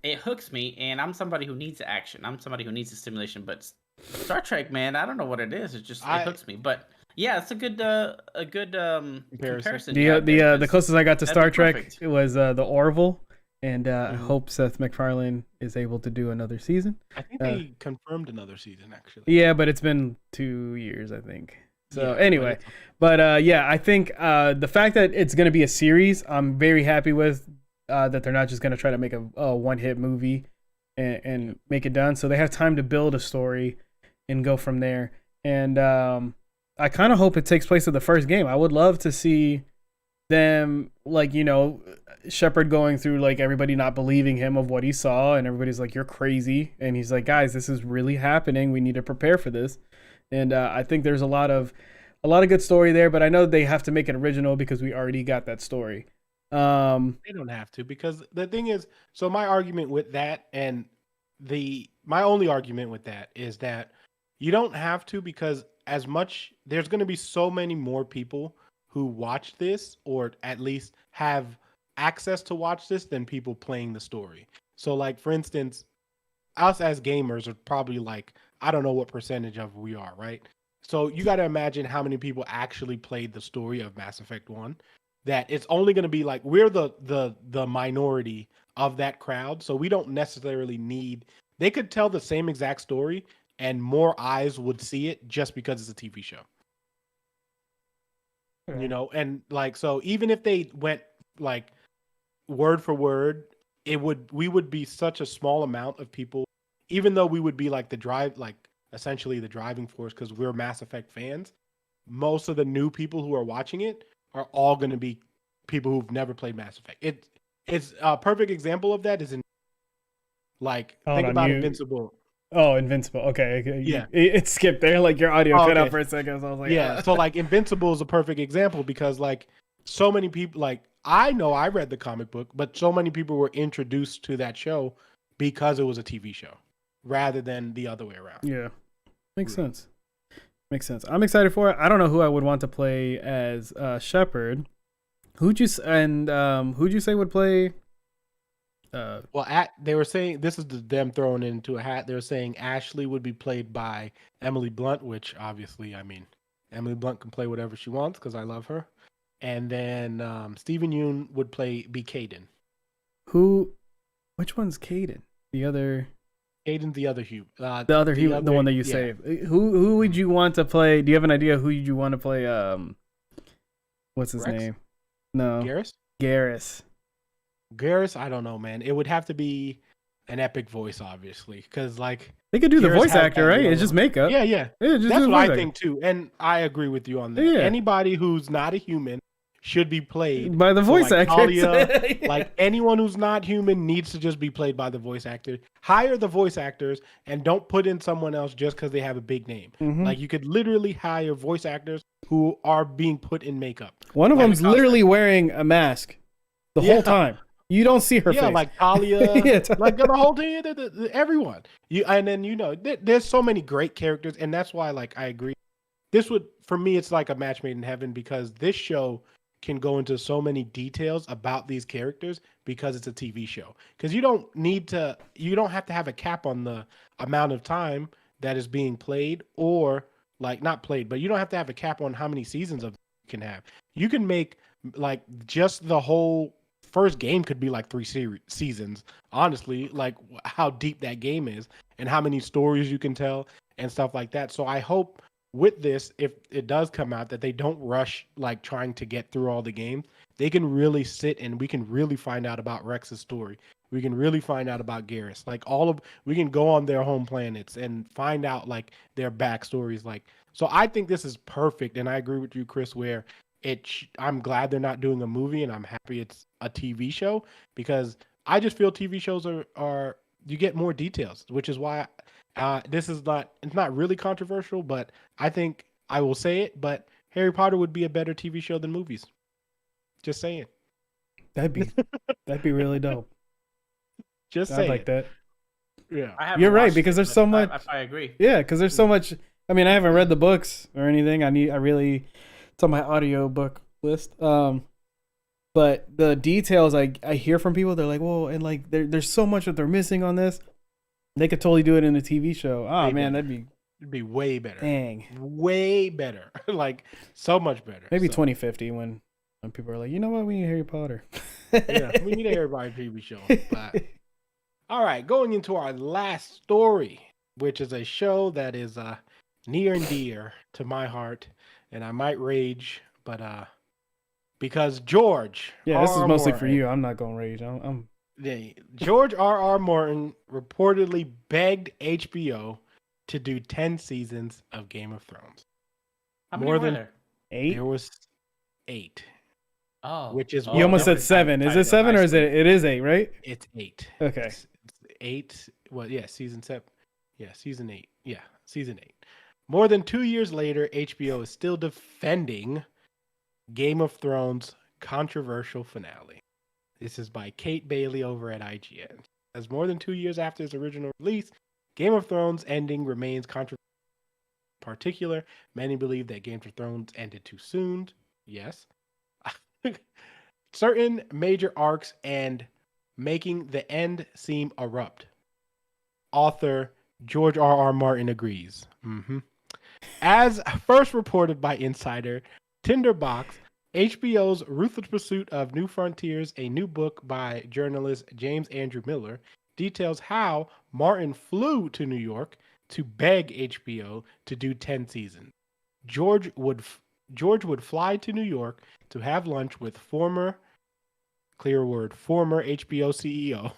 it hooks me, and I'm somebody who needs action. I'm somebody who needs the stimulation. But Star Trek, man, I don't know what it is. It hooks me. But yeah, it's a good comparison. The closest I got to Star Trek it was the Orville, and I hope Seth MacFarlane is able to do another season. I think they confirmed another season actually. Yeah, but it's been 2 years, I think. So anyway, but I think the fact that it's going to be a series, I'm very happy with. That they're not just going to try to make a one-hit movie and make it done. So they have time to build a story and go from there. And I kind of hope it takes place at the first game. I would love to see them, like, Shepard going through, like, everybody not believing him of what he saw, and everybody's like, you're crazy. And he's like, guys, this is really happening. We need to prepare for this. And I think there's a lot of good story there, but I know they have to make it original because we already got that story. They don't have to, because the thing is, so my argument with that, and my only argument with that is that you don't have to, because as much there's going to be so many more people who watch this, or at least have access to watch this, than people playing the story. So like, for instance, us as gamers are probably like, I don't know what percentage of we are, right? So you got to imagine how many people actually played the story of Mass Effect 1. That it's only going to be like, we're the minority of that crowd, so we don't necessarily need. They could tell the same exact story and more eyes would see it just because it's a TV show. Okay. You know, and like, so even if they went like word for word, we would be such a small amount of people, even though we would be like essentially the driving force, because we're Mass Effect fans. Most of the new people who are watching it are all going to be people who've never played Mass Effect. It's a perfect example of that is in, like, think about Invincible. Oh, Invincible. Okay. Yeah. It skipped there. Like your audio cut out for a second. So I was like, yeah. So like Invincible is a perfect example, because like so many people, like, I know I read the comic book, but so many people were introduced to that show because it was a TV show rather than the other way around. Yeah. Makes sense. Makes sense. I'm excited for it. I don't know who I would want to play as Shepard. Who'd you say would play? Well, they were saying, this is them throwing it into a hat. They were saying Ashley would be played by Emily Blunt, which obviously, I mean, Emily Blunt can play whatever she wants because I love her. And then Stephen Yeun would be Caden. Which one's Caden? The other. Caden's the other Hugh. The one that you saved. Who would you want to play? Do you have an idea who you want to play? What's his name? No. Garrus. Garrus, I don't know, man. It would have to be an epic voice, obviously, because like they could do the voice actor, right? It's just makeup. Yeah. That's what I think too, and I agree with you on that. Yeah. Anybody who's not a human should be played by the voice actor. Talia, like anyone who's not human needs to just be played by the voice actor. Hire the voice actors and don't put in someone else just because they have a big name. Mm-hmm. Like you could literally hire voice actors who are being put in makeup. One of them's literally wearing a mask the whole time. You don't see her face. Yeah, like Talia, like the whole thing, everyone. And then there's so many great characters, and that's why, like, I agree. For me, it's like a match made in heaven, because this show can go into so many details about these characters because it's a TV show. Because you don't have to have a cap on the amount of time that is being played, or like not played, but you don't have to have a cap on how many seasons of you can have. You can make like just the whole first game could be like 3 seasons, honestly, like how deep that game is and how many stories you can tell and stuff like that. So I hope with this, if it does come out, that they don't rush like trying to get through all the games. They can really sit and we can really find out about Rex's story. We can really find out about Garrus. Like we can go on their home planets and find out like their backstories. Like, so I think this is perfect. And I agree with you, Chris, where I'm glad they're not doing a movie, and I'm happy it's a TV show, because I just feel TV shows are you get more details, which is why it's not really controversial, but I think I will say it, but Harry Potter would be a better TV show than movies. Just saying. That'd be really dope. Just saying. I like that. Yeah. You're right, because there's so much. I agree. Yeah, because there's so much. I mean, I haven't read the books or anything. It's on my audio book list. But the details I hear from people, they're like, whoa, and like there's so much that they're missing on this. They could totally do it in a TV show. Oh man, it'd be way better. Dang. Way better. Like so much better. Maybe 2050 when people are like, you know what, we need Harry Potter. Yeah, we need a Harry Potter TV show. But all right, going into our last story, which is a show that is near and dear to my heart. And I might rage, but because George. Yeah, this is mostly for you. I'm not gonna rage. I'm. George R.R. Martin reportedly begged HBO to do 10 seasons of Game of Thrones. How many were there? 8. There was 8. Oh, which is you almost said 7. Is it 7 or is it? It is 8, right? It's 8. Okay. It's 8. Well, yeah, season 7. Yeah, season 8. Yeah, season 8. More than 2 years later, HBO is still defending Game of Thrones controversial finale. This is by Kate Bailey over at IGN. As more than 2 years after its original release, Game of Thrones ending remains controversial. In particular, many believe that Game of Thrones ended too soon. Yes. Certain major arcs and making the end seem abrupt. Author George R.R. Martin agrees. As first reported by Insider, Tinderbox, HBO's Ruthless Pursuit of New Frontiers, a new book by journalist James Andrew Miller, details how Martin flew to New York to beg HBO to do 10 seasons. George would fly to New York to have lunch with former HBO CEO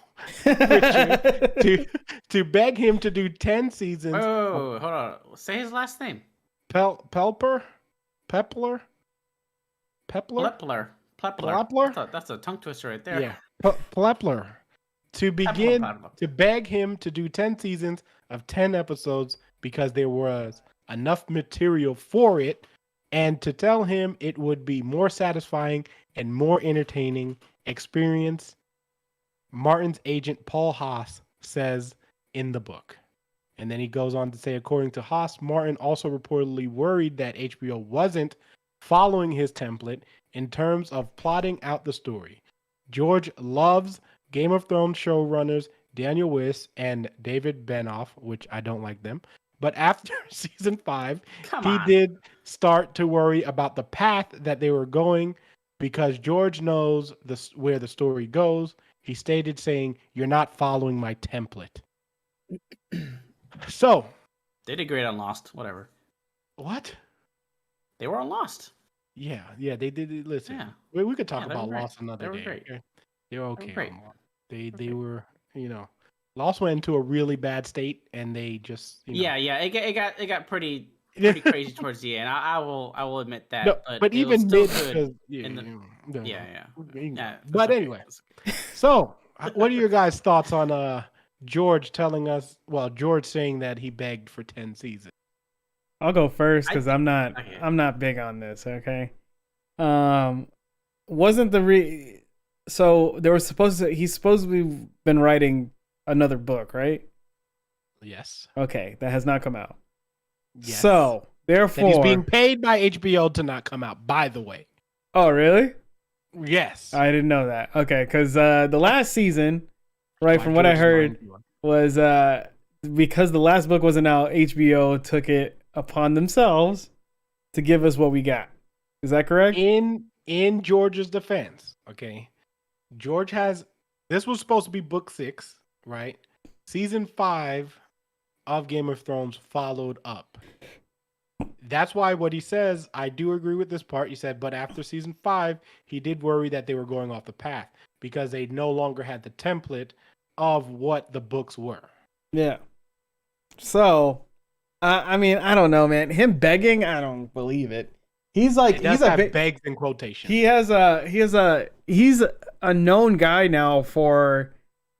Richard to beg him to do 10 seasons. Oh, hold on. Say his last name. Pepler. Plepler. That's a tongue twister right there. Yeah, Plepler. To beg him to do 10 seasons of 10 episodes because there was enough material for it, and to tell him it would be more satisfying and more entertaining experience, Martin's agent Paul Haas says in the book. And then he goes on to say, according to Haas, Martin also reportedly worried that HBO wasn't following his template in terms of plotting out the story. George loves Game of Thrones showrunners Daniel Weiss and David Benioff, which I don't like them. But after season 5, he did start to worry about the path that they were going because George knows where the story goes. He stated saying, "You're not following my template." So they did great on Lost. Whatever. What? They were on Lost. Yeah, they did. Listen, we could talk about Lost another day. Great. They were okay. They were, Lost went into a really bad state, and they just, it got pretty crazy towards the end. I will admit that. No, but even mid, But anyway, so what are your guys' thoughts on George George saying that he begged for 10 seasons? I'll go first because I'm not big on this. Okay, wasn't so there was he's supposedly been writing another book, right? Yes. Okay, that has not come out. Yes. So therefore, he's being paid by HBO to not come out. By the way. Oh really? Yes. I didn't know that. Okay, because the last season, right, from what I heard, was because the last book wasn't out, HBO took it upon themselves to give us what we got. Is that correct? In George's defense, okay, this was supposed to be book 6, right? Season 5 of Game of Thrones followed up. That's why what he says, I do agree with this part. He said, but after season 5, he did worry that they were going off the path because they no longer had the template of what the books were. Yeah. So, I mean, I don't know, man. Him begging, I don't believe it. He's like, he's a begs in quotation. He's a known guy now for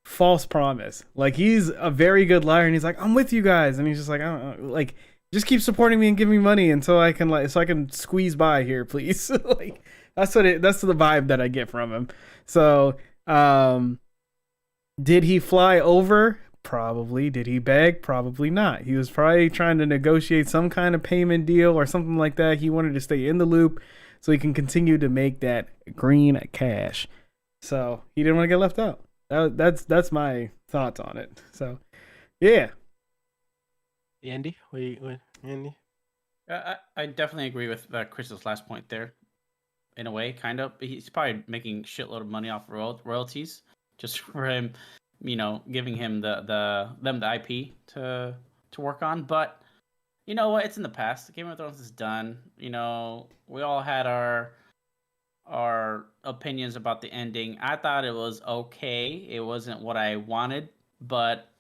false promise. Like, he's a very good liar, and he's like, I'm with you guys, and he's just like, I don't know, like, just keep supporting me and give me money until I can so I can squeeze by here, please. Like, that's the vibe that I get from him. So, did he fly over? Probably. Did he beg? Probably not. He was probably trying to negotiate some kind of payment deal or something like that. He wanted to stay in the loop so he can continue to make that green cash. So he didn't want to get left out. That's my thoughts on it. So, yeah. Andy? Wait, Andy? I definitely agree with Chris's last point there. In a way, kind of. He's probably making shitload of money off royalties just for him, giving him the IP to work on. But you know what? It's in the past. Game of Thrones is done. We all had our opinions about the ending. I thought it was okay. It wasn't what I wanted, but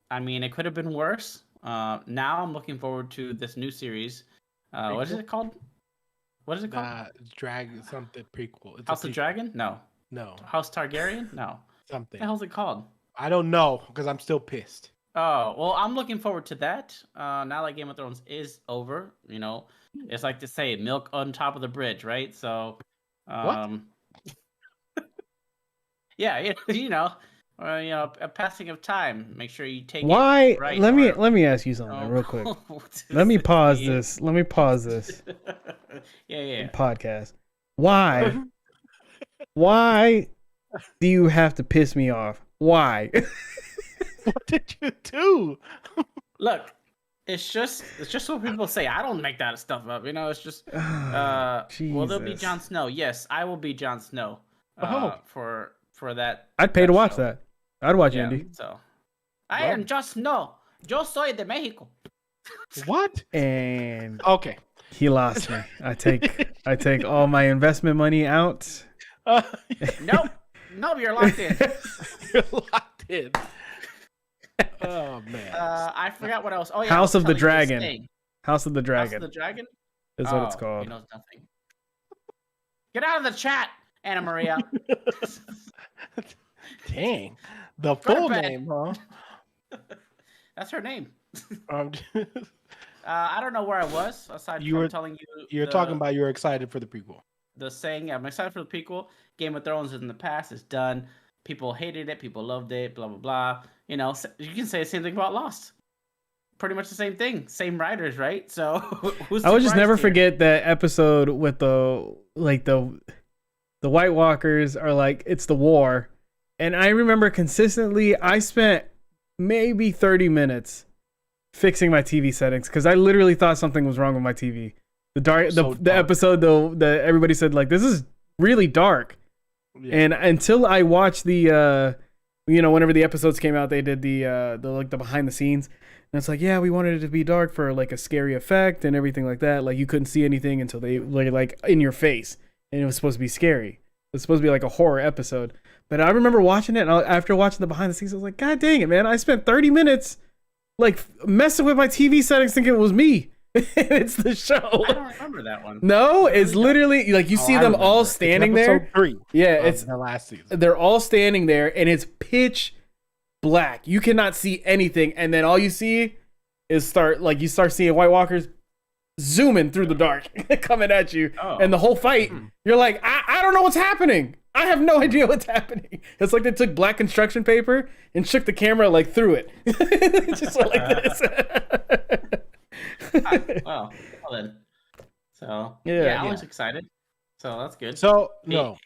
I mean, it could have been worse. Now I'm looking forward to this new series. What is it called? Dragon something prequel. House of Dragon? No. House Targaryen? No. Something. What the hell's it called? I don't know because I'm still pissed. Oh, well, I'm looking forward to that. Now that Game of Thrones is over, it's like to say milk on top of the bridge, right? So Yeah, a passing of time. Make sure you take Why? it right. Let me ask you something real quick. Let me pause this. Let me pause this Yeah. podcast. Why? Why do you have to piss me off? Why? What did you do? Look, it's just what people say. I don't make that stuff up. It's just will there be Jesus. Jon Snow? Yes, I will be Jon Snow. For that. I'd pay to watch show. that. I'd watch Yeah, Andy. so I am Jon Snow. Yo soy de Mexico. What? And Okay. he lost me. I take all my investment money out. Nope, you're locked in. You're locked in. Oh man. I forgot what else. Oh yeah, House of the Dragon. Dragon. House of the Dragon. House of the Dragon Is what it's called. He knows nothing. Get out of the chat, Anna Maria. Dang. The full name, huh? That's her name. Um, I don't know where I was aside from telling you. You're talking about you're excited for the prequel. The saying, I'm excited for the prequel. Game of Thrones in the past is done. People hated it. People loved it. Blah, blah, blah. You can say the same thing about Lost. Pretty much the same thing. Same writers, right? So I would just never forget that episode with the White Walkers are like, it's the war. And I remember consistently, I spent maybe 30 minutes fixing my TV settings because I literally thought something was wrong with my TV. The episode though that everybody said like this is really dark, and until I watched the whenever the episodes came out, they did the behind the scenes, and it's like we wanted it to be dark for like a scary effect and everything like that. Like you couldn't see anything until they like in your face, and it was supposed to be scary. It was supposed to be like a horror episode. But I remember watching it, and after watching the behind the scenes, I was like, God dang it, man! I spent 30 minutes like messing with my TV settings, thinking it was me. It's the show. I don't remember that one. No, it's literally like you see them all standing it's there. 3. Yeah, it's the last season. They're all standing there, and it's pitch black. You cannot see anything, and then all you see is you start seeing White Walkers zooming through the dark, coming at you, and the whole fight. You're like, I don't know what's happening. I have no idea what's happening. It's like they took black construction paper and shook the camera like through it, just like this. Well then. So yeah, Alan's excited. So that's good. So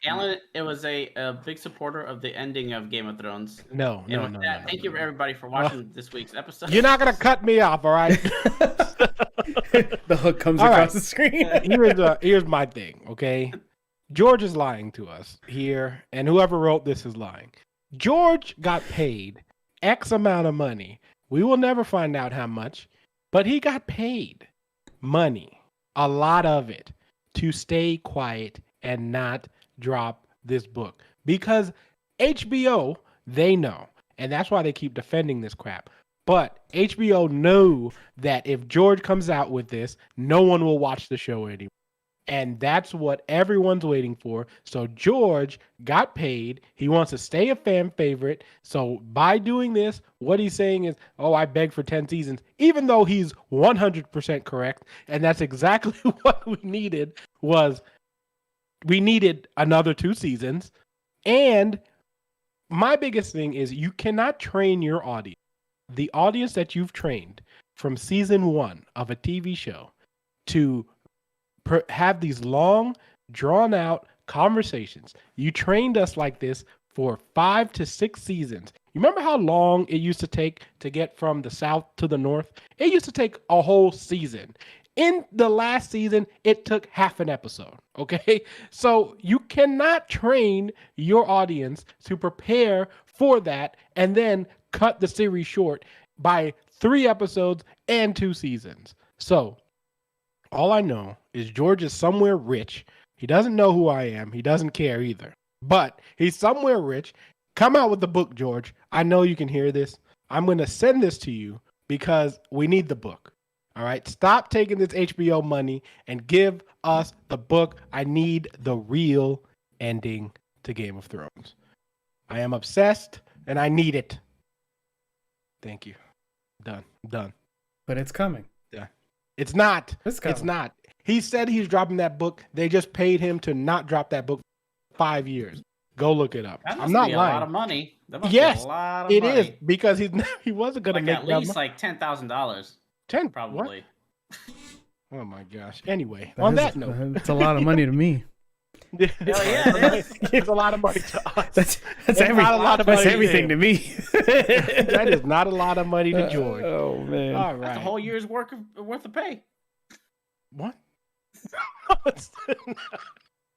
Alan, it was a big supporter of the ending of Game of Thrones. No. Thank you everybody for watching this week's episode. You're not gonna cut me off, all right? The hook comes across the screen. Here's my thing, okay? George is lying to us here, and whoever wrote this is lying. George got paid X amount of money. We will never find out how much, but he got paid money, a lot of it, to stay quiet and not drop this book. Because HBO, they know, and that's why they keep defending this crap. But HBO knew that if George comes out with this, no one will watch the show anymore. And that's what everyone's waiting for. So George got paid. He wants to stay a fan favorite. So by doing this, what he's saying is, I begged for 10 seasons, even though he's 100% correct. And that's exactly what we needed we needed another 2 seasons. And my biggest thing is you cannot train your audience. The audience that you've trained from season 1 of a TV show to have these long, drawn-out conversations. You trained us like this for 5 to 6 seasons. You remember how long it used to take to get from the south to the north? It used to take a whole season. In the last season, it took half an episode, okay? So you cannot train your audience to prepare for that and then cut the series short by 3 episodes and 2 seasons. So all I know is George is somewhere rich. He doesn't know who I am. He doesn't care either. But he's somewhere rich. Come out with the book, George. I know you can hear this. I'm going to send this to you because we need the book. All right? Stop taking this HBO money and give us the book. I need the real ending to Game of Thrones. I am obsessed and I need it. Thank you. Done. But it's coming. Yeah. It's not. It's It's Cavill. not. He said he's dropping that book. They just paid him to not drop that book for 5 years. Go look it up. That must I'm not be a lying. lot of money. That must Yes, be a lot of it money. is because he wasn't gonna Like make at that least money. like $10,000 10 probably. What? Oh my gosh. Anyway, on that note, it's a lot of money to me. Yeah, it is. It's a lot of money to us. That's It's not a lot of that's money to everything him. to me. That is not a lot of money to George. Oh man. All That's a right. whole year's worth of pay. What?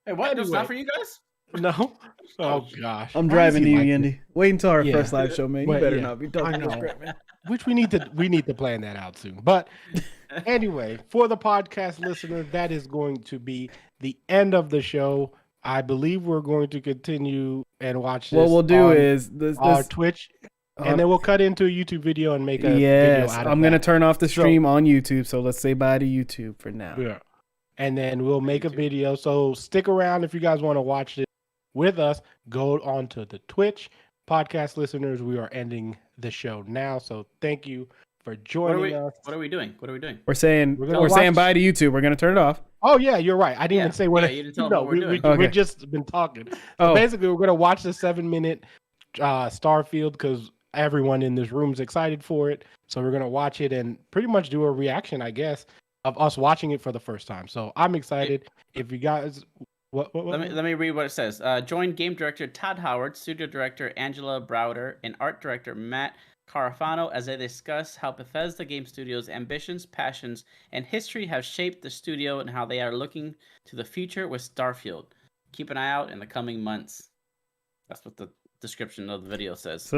Hey, what? That's Anyway. not for you guys? No. Oh gosh. I'm Why driving is to he you, like Andy. this? Wait until our Yeah. first live show, man. You Wait, better yeah. not be I talking this know. crap, man. Which we need to plan that out soon. But anyway, for the podcast listener, that is going to be the end of the show. I believe we're going to continue and watch this. What we'll do on is this. our Twitch, and then we'll cut into a YouTube video and make a video yes, out of I'm gonna that. turn off the stream on YouTube. So let's say bye to YouTube for now. Yeah. And then we'll make a video. So stick around if you guys want to watch this with us. Go on to the Twitch. Podcast listeners, we are ending the show now. So thank you for joining us. What are we doing? What are we doing? We're saying We're gonna we're saying watch- bye to YouTube. We're gonna turn it off. Oh yeah, you're right. I didn't Yeah. even say what. Yeah, you didn't tell them what we're doing. Okay. We've just been talking. So Oh, basically, we're gonna watch the 7-minute Starfield because everyone in this room is excited for it. So we're gonna watch it and pretty much do a reaction, I guess, of us watching it for the first time. So I'm excited. If you guys, what? Let me read what it says. Join game director Todd Howard, studio director Angela Browder, and art director Matt Carafano as they discuss how Bethesda Game Studios' ambitions, passions, and history have shaped the studio and how they are looking to the future with Starfield. Keep an eye out in the coming months. That's what the description of the video says.